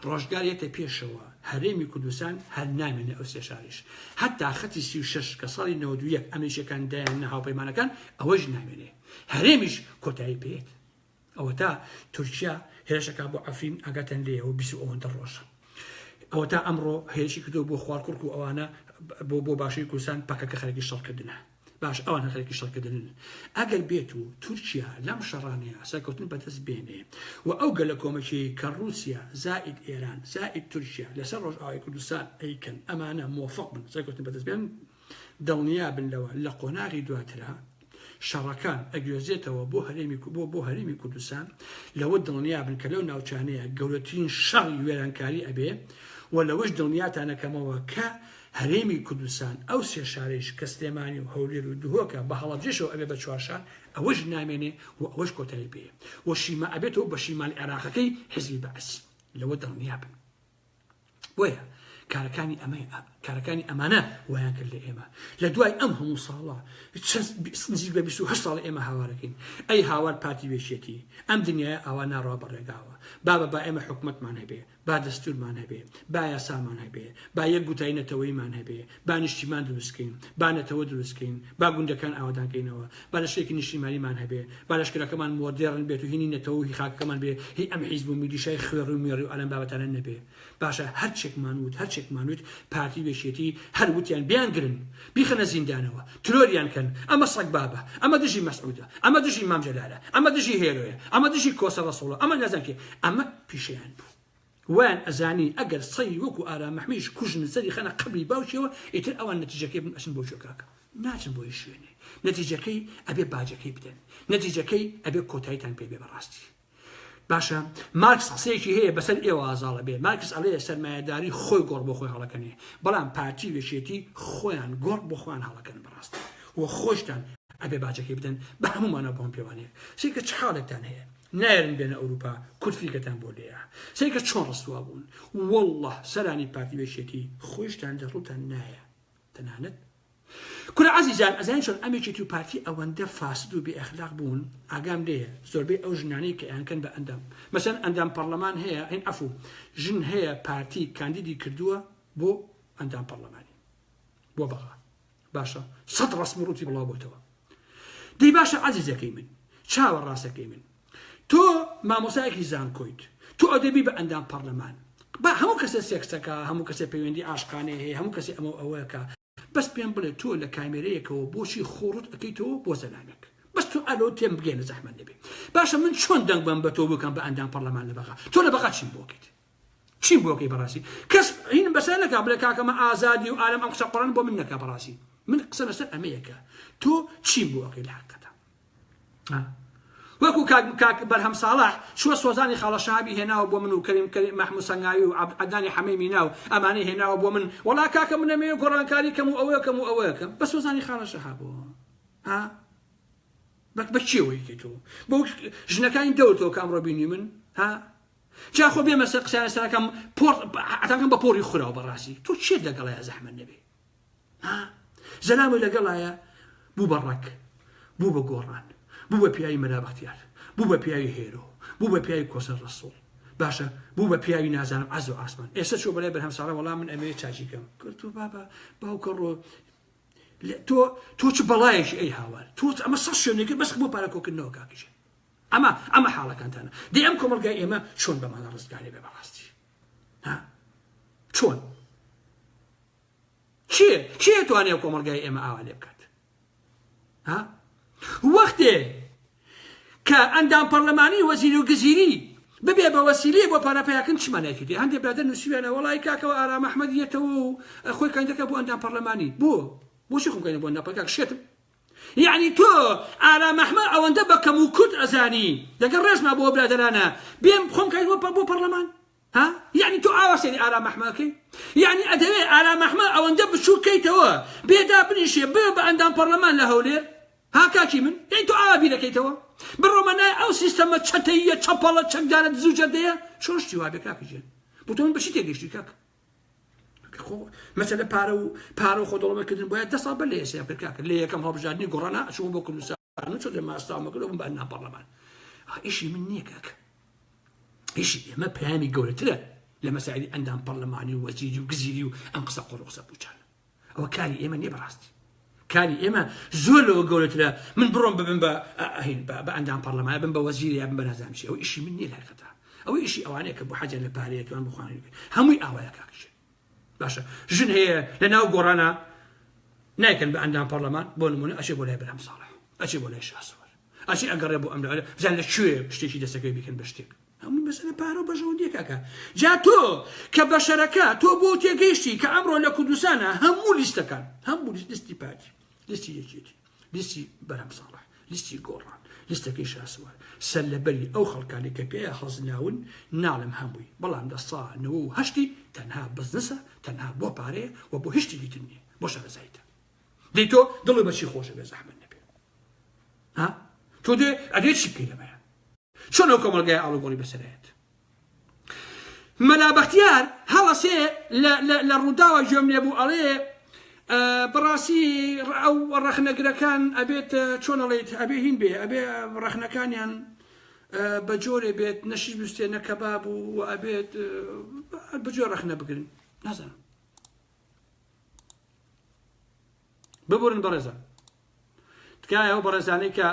ڕۆژگار یەتە پێشەوە هەرێمی کوردستان هەر نامێنێ ئەو سێ شاریش هەتا خەتی 36 کە ساڵی 91 ئەمریکیەکان دایانە هاوپەیمانەکان ئەوەش نامێنێ هەرێمیش کۆتایی پێێت ئەوە تا تورکیا هێرشەکە بۆ ئەفرین ئاگاتەن لێەوە 20 ڕۆژە ئەوە تا ئەمڕۆ هێرشی کردو بۆ خواردکورک و ئەوانە بۆ باشووری کوردستان پاکەکە خەرەکی شەڵکردنە باش ئەوان خەرەکی شەڵکردن ئەگەر بێت و تورکیا لەم شەڕانەیە سەرکەوتن بەدەست بێنێ و ئەو گەلە کۆمەکی کە رووسیا زائید ئێران زائید تورکیا لەسەر ڕۆژ ئاوای کوردستان ئەیکەن ئەمانە موفق بن سەرکەوتن بەدەست بێن دڵنیا بن لەوە لە قۆناغی دواترا شەڕەکان ئەگوێزێتەوە بۆ هەرێمی کوردستان لەوە دڵنیا بن کە لەو ناوچانەیە گەورەترین شەڕی وێرانکاری ئەبێ و لەوەش دڵنیاتانەکەمەوە کە هەرێمی کوردستان ئەو سێ شارێش کە سلێمانی و هەولێر و دهۆکە بە هەڵەبجێشەوە ئەبێ بە چوارشار ئەوەش نامێنێ و ئەوەش کۆتایی پێ و شیما ئەبێتەوە بە شیمال عێراقەکەی حیزبی بەعس لەوە دڵنیا بن بۆیە کارەکانی ئەمانە وایان کرد لە ئێمە لە دوای ئەم هەموو ساڵە نزیک بە 28 ساڵ ئێمە هاوارەکەین ئەی هاوار پارتی وێشێتی ئەم دنیای ئاوا ناڕوا بەڕێگاوە با ئێمە حکومەتمان هەبێ با دەستورمان هەبێ با یاسامان هەبێ با یەک گوتای نەتەوەیمان هەبێ با نیشتیمان دروستکەین با نەتەوە دروستکەین با گوندەکان ئاوادانکەینەوە با لەشێکی نیشتیمانیمان هەبێ با لەشکرەکەمان مۆدێڕن بێت و هینی نەتەوە و هیخاکەمان بێ هی ئەم حیزب و میلیشای خوێڕ و مێڕی و ئەلەم بابەتانە نەبێ باشە هەرچێکمان وت پارتی وێشێتی هەر وتیان بیان گرن بیخەنە زیندانەوە ترۆریان کەن ئەمە سەگ بابە ئەمە دژی مەسعودە ئەمە دژی مام جەلالە ئەمە دژی هێرۆیە ئەمە دژی کۆسە ڕەسوڵە ئەمە نەزانکێ ئەمە پیشیان بوو وان ئەزانی ئەگەر سەی وەکو ئارام مەحمیش کوژن سەری خەنە قبری باوچیەوە ئیتر ئەوان نەتیجەکەی بن ئەچن بۆ چۆکاکە ناچن بۆی شوێنێ نەتیجەکەی ئەبێ باجەکەی بدەن نەتیجەکەی ئەبێ کۆتاییتان پێ بێ بەڕاستی باشە مارکس قسەیەکی هەیە بەسەر ئێوە ئازاڵە بێ مارکس ئەڵەیە سەرمایهداری خۆی گۆڕ بۆ خۆی هەڵەکەنێ بەڵام پارتی وێشێتی خۆیان گۆڕ بۆ خۆیان هەڵەکەن بەڕاستی وە خۆشتان ئەبێ باجەکەی بدەن بە هەمومانە بۆم پێوانەیە سێکە چ حاڵێکتان هەیە نایرن بێنە ئەوروپا کورتفیکەتان بۆ لێە سێکە چۆن ڕستوا بوون والله سەرانی پارتی وێشێتی خۆشتان دەڕوتان نایە تەنانەت کورە عەزیزان ئەزانین چۆن ئەمێکی و پارتی ئەوەندە فاسد و بێئەخلاق بوون ئاگام لێیە زۆربەی ئەو ژنانەی کە ئەیانکەن بە ئەندام مەسەن ئەندام پەرلەمان هەیە هین ئەفو ژن هەیە پارتی کاندیدی کردووە بۆ ئەندام پەرلەمانی بۆ بەغا باشە 100 ڕسم ڕووتی بڵاو بۆتەوە دەی باشە عەزیزەکەی من چاوەڕاستەکەی من تۆ مامۆسایەکی زانکۆیت تۆ ئەدەبی بە ئەندام پەرلەمان بە هەموو کەسە سێکسەکە هەموو کەسە پەیوەندی ئاشقانەیە هەیە هەموو کەسی ئەمە ئەوەیەکە بەس پێم بڵێ تۆ لە کامێرەیەکەوە بۆچی خۆڕت ئەەکەیتەوە بۆ زەلامێک بەس تۆ ئەلۆ تێم بگەێنە زەحمەت نەبێ باشە من چۆن دەنگ بەم بە تۆ بکەم بە ئەندام پەرلەمان لە بەغا تۆ لە بەغا چیم بۆکەیت چیم بۆکەی بەڕاستی کەس هین بەسەر نەکا بڵێ کاکەمە ئازادی و ئالەم ئەم قسە قوڕان بۆ من نەکا بەڕاستی من قسە لەسەر ئەمەیەکە تۆ چیم بۆکەی لە حەقەتە وەکو کاک بەرهەم ساڵح شووە سۆزانی خاڵە شەهابی هێناوە بۆ من و کەریم مەحموود سەنگاوی و عەدنانی حەمەیمی ناو ئەمانەی هێناوە بۆ من وەڵا کاکە من ئەمەیە گۆڕانکاری کەم و ئەوەیەکەم و ئەوەیەکەم بە سۆزانی خاڵە شەهابەوە ها بە چێوەیەکی تۆ بۆ ژنەکانی دەوتەوە کە ئەمڕۆ بینی من ها جا خۆ بێمە سەر قسەیان سەرەکەم ئەتانکەم بە پۆڕی خوراوە بەڕاستی تۆ چێت لەگەڵایە زەحمەت نەبێ ها زەلامی لەگەڵایە بوو بە ڕەک بوو بە گۆڕان بوو بە پیاوی مەلا بەختیار بوو بە پیاوی هێرۆ بوو بە پیاوی کۆسەر ڕەسوڵ باشە بوو بە پیاوی نازانم عەز و ئاسمان ئێستا چۆ بەلای بەرهەم ساڵح وەڵام من ئەمەیە چاچیکەم کرد و بابە باوکە ڕۆ تۆ چ بەڵایەکی ئەی هاوار تۆ ئەمە سەد شوێنێکی بەس بۆ پارەکۆکردنەوە کاکیژە ئەمە حاڵەکانتانە دەی ئەم کۆمەلگای ئێمە چۆن بەمانە ڕزگاری بێ بەڕاستی ها چۆن چیە توانێ کۆمەلگای ئێمە ئاوا لێ بکات ها وەختێ کە ئەندام پەرلەمانی وەزیری و گزیری ببێ بە وەسیلەیە بۆ پارەپەیاکردن چمانەیەکی دێ هەندێک برادەر نووسیوێنە وەڵای کاکەوە ئارام ئەحمەدیەتەوە و خۆی کاندەکە بۆ ئەندام پەرلەمانی بۆچی خۆمکەینە بۆ ئەندام پەرلەمانی شێتم یعنی تۆ ئارام ئەحمەد ئەوەندە بە کەم و کورت ئەزانی لەگەڵ ڕێزما بۆ برادەرانە بێم خۆم کاین بۆ پەرلەمان ها یعنی تۆ ئاوا سێری ئارام ئەحمەدەکەی یعنی ئەدەوێ ئارام ئەحمەد ئەوەندە بچووکەیتەوە بێدا بنیشێ بە ئەندام پەرلەمان لە هەولێر ها کاکی من یعنی تۆ ئاوا بیرەکەیتەوە بڕۆمەنای ئەو سیستەمە چەتەیە چەپەڵە چەندانە دزوو جەردەیە چۆن شتی وابێ کاکیژێن بۆ تۆ من بەشی تێگەیشتی کاک مەسەلە پارە و خۆدەڵەمەکردن بۆیە 10 ساڵ بەر لە ئێسیا کرد کاکە لە یەکەم هەڵبژاردننی گۆڕانە ئەچووم بۆ کوردستان چۆن لە ماستاومەکردەوە بە ئەندام پەرلەمان ئیشی من نییە کاکە ئیشی ئێمە پەیامی گەورەترە لە مەسائلی ئەندام پەرلەمانی و وەزیری و گزیری و ئەم قسە قۆڕ و قسە پوچانە ئەوە کاری ئێمە نییە بەڕاستی کاری ئێمە زۆر لەوە گەورەترە من بڕۆم ببم بە ئەندام پەرلەمانە بم بە وەزیری یا بم بە نازانم چی ئەو ئیشی من نییە لەکەتا ئەوە ئیشی ئەوانەیە کە بۆ حەجە لە پارەیەکەوان بخوانێت هەمووی ئاوایە کاکەشێ باشە ژن هەیە لە ناو گۆڕانە نایکەن بە ئەندام پەرلەمان بۆ نمونە ئەچێ بۆ لای بەرهەم ساڵح ئەچێ بۆ لای شاسوەر ئەچێ ئەگەڕێ بۆ ئەمرا بزان لە کوێ شتێکی دەستەکەی بکەن بە شتێک هەموو مەسەلە پارە و بەژەوەندیە کاکە جا تۆ کە بەشەرەکە تۆ بۆ تێگەیشتی کە ئەمڕۆ لە کوردستانە هەموو لیستەکان هەموو لیستی پارتی لیستی یەکێتی لیستی بەرهەم ساڵح لیستی گۆڕان لیستەکەی شاسوەر سەرلەبەری ئەو خەڵکانی کە پێیە حەزناون ناڵم هەمووی بەڵام دەسا 98 تەنها بزنسە تەنها بۆ پارەیە و بۆ هیچ شتێکی تر نییە بۆ شەرەزایتە دەی تۆ دڵی بەچی خۆشە بێ زەحمەت نەبێ ها تۆ دێ ئەدێ چی بکەی لەمەیە چۆن ئەو کۆمەلگای ئاڵوگۆڕی بەسەرایەت مەلا بەختیار هەڵەسێ لە ڕووداوە گوێم لێ بوو ئەڵێ بەڕاستی ئەو ڕەخنەگرەکان ئەبێت چۆن ئەڵێیت ئەبێ هین بێ ئەبێ ڕەخنەکانیان بە جۆرێ بێت نەشیش بستێنە کەباب و ئەبێت بەجۆر ڕەخنە بگرن نازانم ببورن بەڕێزە تکایە ئەو بەڕێزانەی کە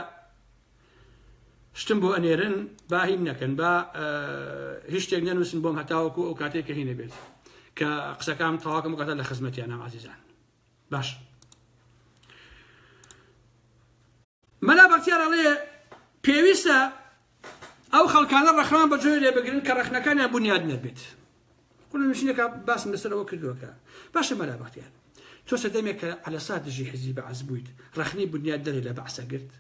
شتم بۆ ئەنێرن با هین نەکەن با هیچ شتێک نەنووسن بۆم هەتاوەکو ئەو کاتێک کە هینە بێت کە قسەکەم تەواکەم کاتە لە خزمەتیانە عەزیزان باش مەلا بەختیار ئەڵێ پێویستە ئەو خەڵکانە ڕەخنان بەجۆی لێ بگرن کە ڕەخنەکانیان بنیاد نەبێت کوڵ نووسینێکە باسم لەسەرەوە کردووەکە باشە مەلا بەختیار تۆ سەدەمێک على سادژی حزبی بەعز بوویت ڕخنەی بنیاد دەرێ لە بەحسە گرت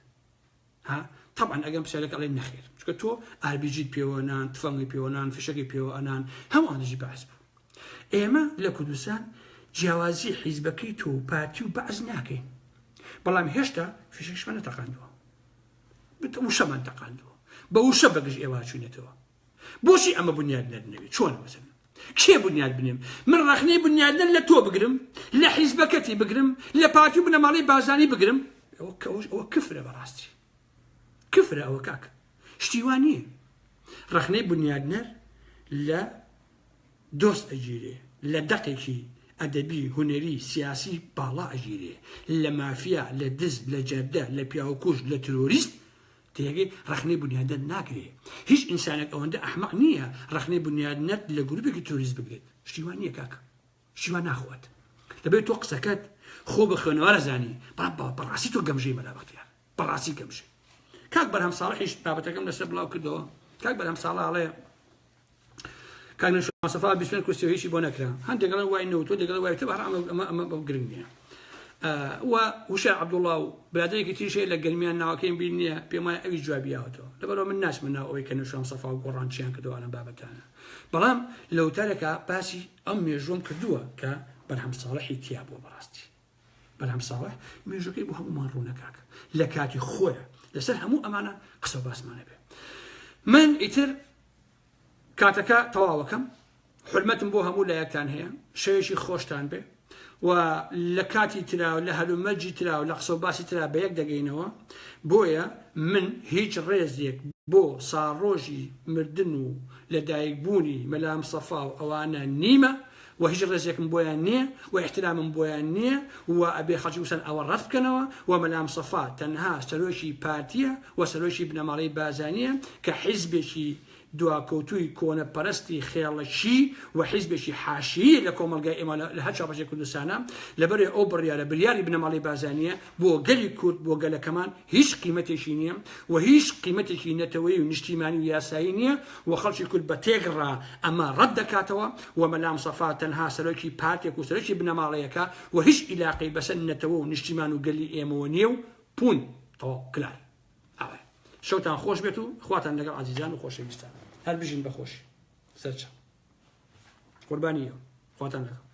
ها طبعا ئەگەم پرسیارێک ئەڵێ نەخێر چونکە تۆ ئاربیجیت پێوەنان تفەنگی پێوەنان فشەکی پێوەنان هەمووانەژی بەعز بوو ئێمە لە کوردستان جیاوازی حیزبەکەی تۆ پارتی و بەعز ناکەین بەڵام هێشتا فشەکشمان نەتەقاندووە وشەمان تەقاندووە بە وشە بەگژ ئێوە چوونێتەوە بۆچی ئەمە بنیاد نەرنەوێت چۆن مەسەن کێ بنیاد بنێم من ڕخنەی بنیادنەر لە تۆ بگرم لە حیزبەکەتی بگرم لە پارتی و بنەماڵی بازانی بگرم ئەوە کفرە بەڕاستی کفرە ئەوە کاک شتیوان نییە ڕخنەی بنیادنەر لە دۆست ئەگیرێ لە دەقێکی ئەدەبی هونەری سیاسی باڵا ئەگیرێ لە مافیا لە دز لە جەردە لە پیاوکوژ لە ترۆریست تێگەی ڕخنەی بنیادنەر ناگرێ هیچ ئینسانێک ئەوەندە ئەحمەق نییە ڕخنەی بنیادنەر لە گروپێکی تۆریست بگرێت شتیوان نییە کاکە شتیوان ناخوات لەبێت تۆ قسەکەت خۆ بە خوێنەوە زانی بەڕاستی تۆ گەمژەی مەلا بەختیار بەڕاستی گەمژەی کاک بەرهەم ساڵحیش بابەتەکەم لەسەر بڵاو کردەوە کاک بەرهەم ساڵحڵێ کاک نەشماسەفا بیسمێن کورسیۆهیشی بۆ نەکرا هەندێک دەگەڵن وای نەوتۆ دەگەڵ وای تە ئەمە گرنگ نییە و وشە عەبدوڵڵا و برادەیەکی تریشەیە لە گەرمیان ناوەکەیم بیر نییە پێم وایە ئەویش جوابیاوەتەوە لەبەرەوە من ناچمە ناو ئەوەی کە نەشماسەفا و گۆڕانچیان کردەوە لەم بابەتانە بەڵام لەوتارێکە باسی ئەم مێژوۆم کردووە کە بەرهەم ساڵحی تیا بووە بەڕاستی بەرهەم ساڵح مێژوەکەی بۆ هەموومان ڕوونە کاکە لە کاتی خۆیە لەسەر هەموو ئەمانە قسە و باسمانە بێ من ئیتر کاتەکە تەواوەکەم حرمەتم بۆ هەموو لە یەکتان هەیە شەوێکی خۆشتان بێ و لە کاتی ترا و لە هەلومەرجی ترا و لە قسە و باسی ترا بە یەک دەگەینەوە بۆیە من هیچ ڕێزێک بۆ ساڕۆژی مردن و لەدایکبوونی مەلا مستەفا و ئەوانە نیمە و هیچ ڕێزێکم بۆیان نییە و احترامم بۆیان نییە و ئەبێ خەڵکی وسەن ئەوە ڕەت بکەنەوە و مەلا مستەفا تەنها سەرۆکی پارتیە و سەرۆکی بنەماڵەی بازانیە کە حیزبێکی دواکەوتووی کۆنەپەرستی خێڵەشی و حیزبێکی حاشیە لە کۆمەلگای ئێمە لە هەر چاپەشی کوردستانە لەبەرێ ئەو بڕیارە بریاری بنەماڵی بازانیە بۆ گەلی کورد بۆ گەلەکەمان هیچ قیمەتێکی نییە و هیچ قیمەتێکی نەتەوەی و نیشتیمانی و یاسایی نییە و خەڵکی کورد بە تێگڕا ئەمە ڕەت دەکاتەوە و مەلا مستەفا تەنها سەرۆکی پارتێک و سەرۆکی بنەماڵەیەکە و هیچ ئیلاقەی بەسەر نەتەوە و نیشتیمان و گەلی ئێمەوە نییە و پون تەواو کلار ئەوە شەوتان خۆش بێت و خواتان لەگەڵ عەزیزان و خۆشەویستان هەر بژین بەخۆشی سەرچە قوربانیە خواتان لەگەڵ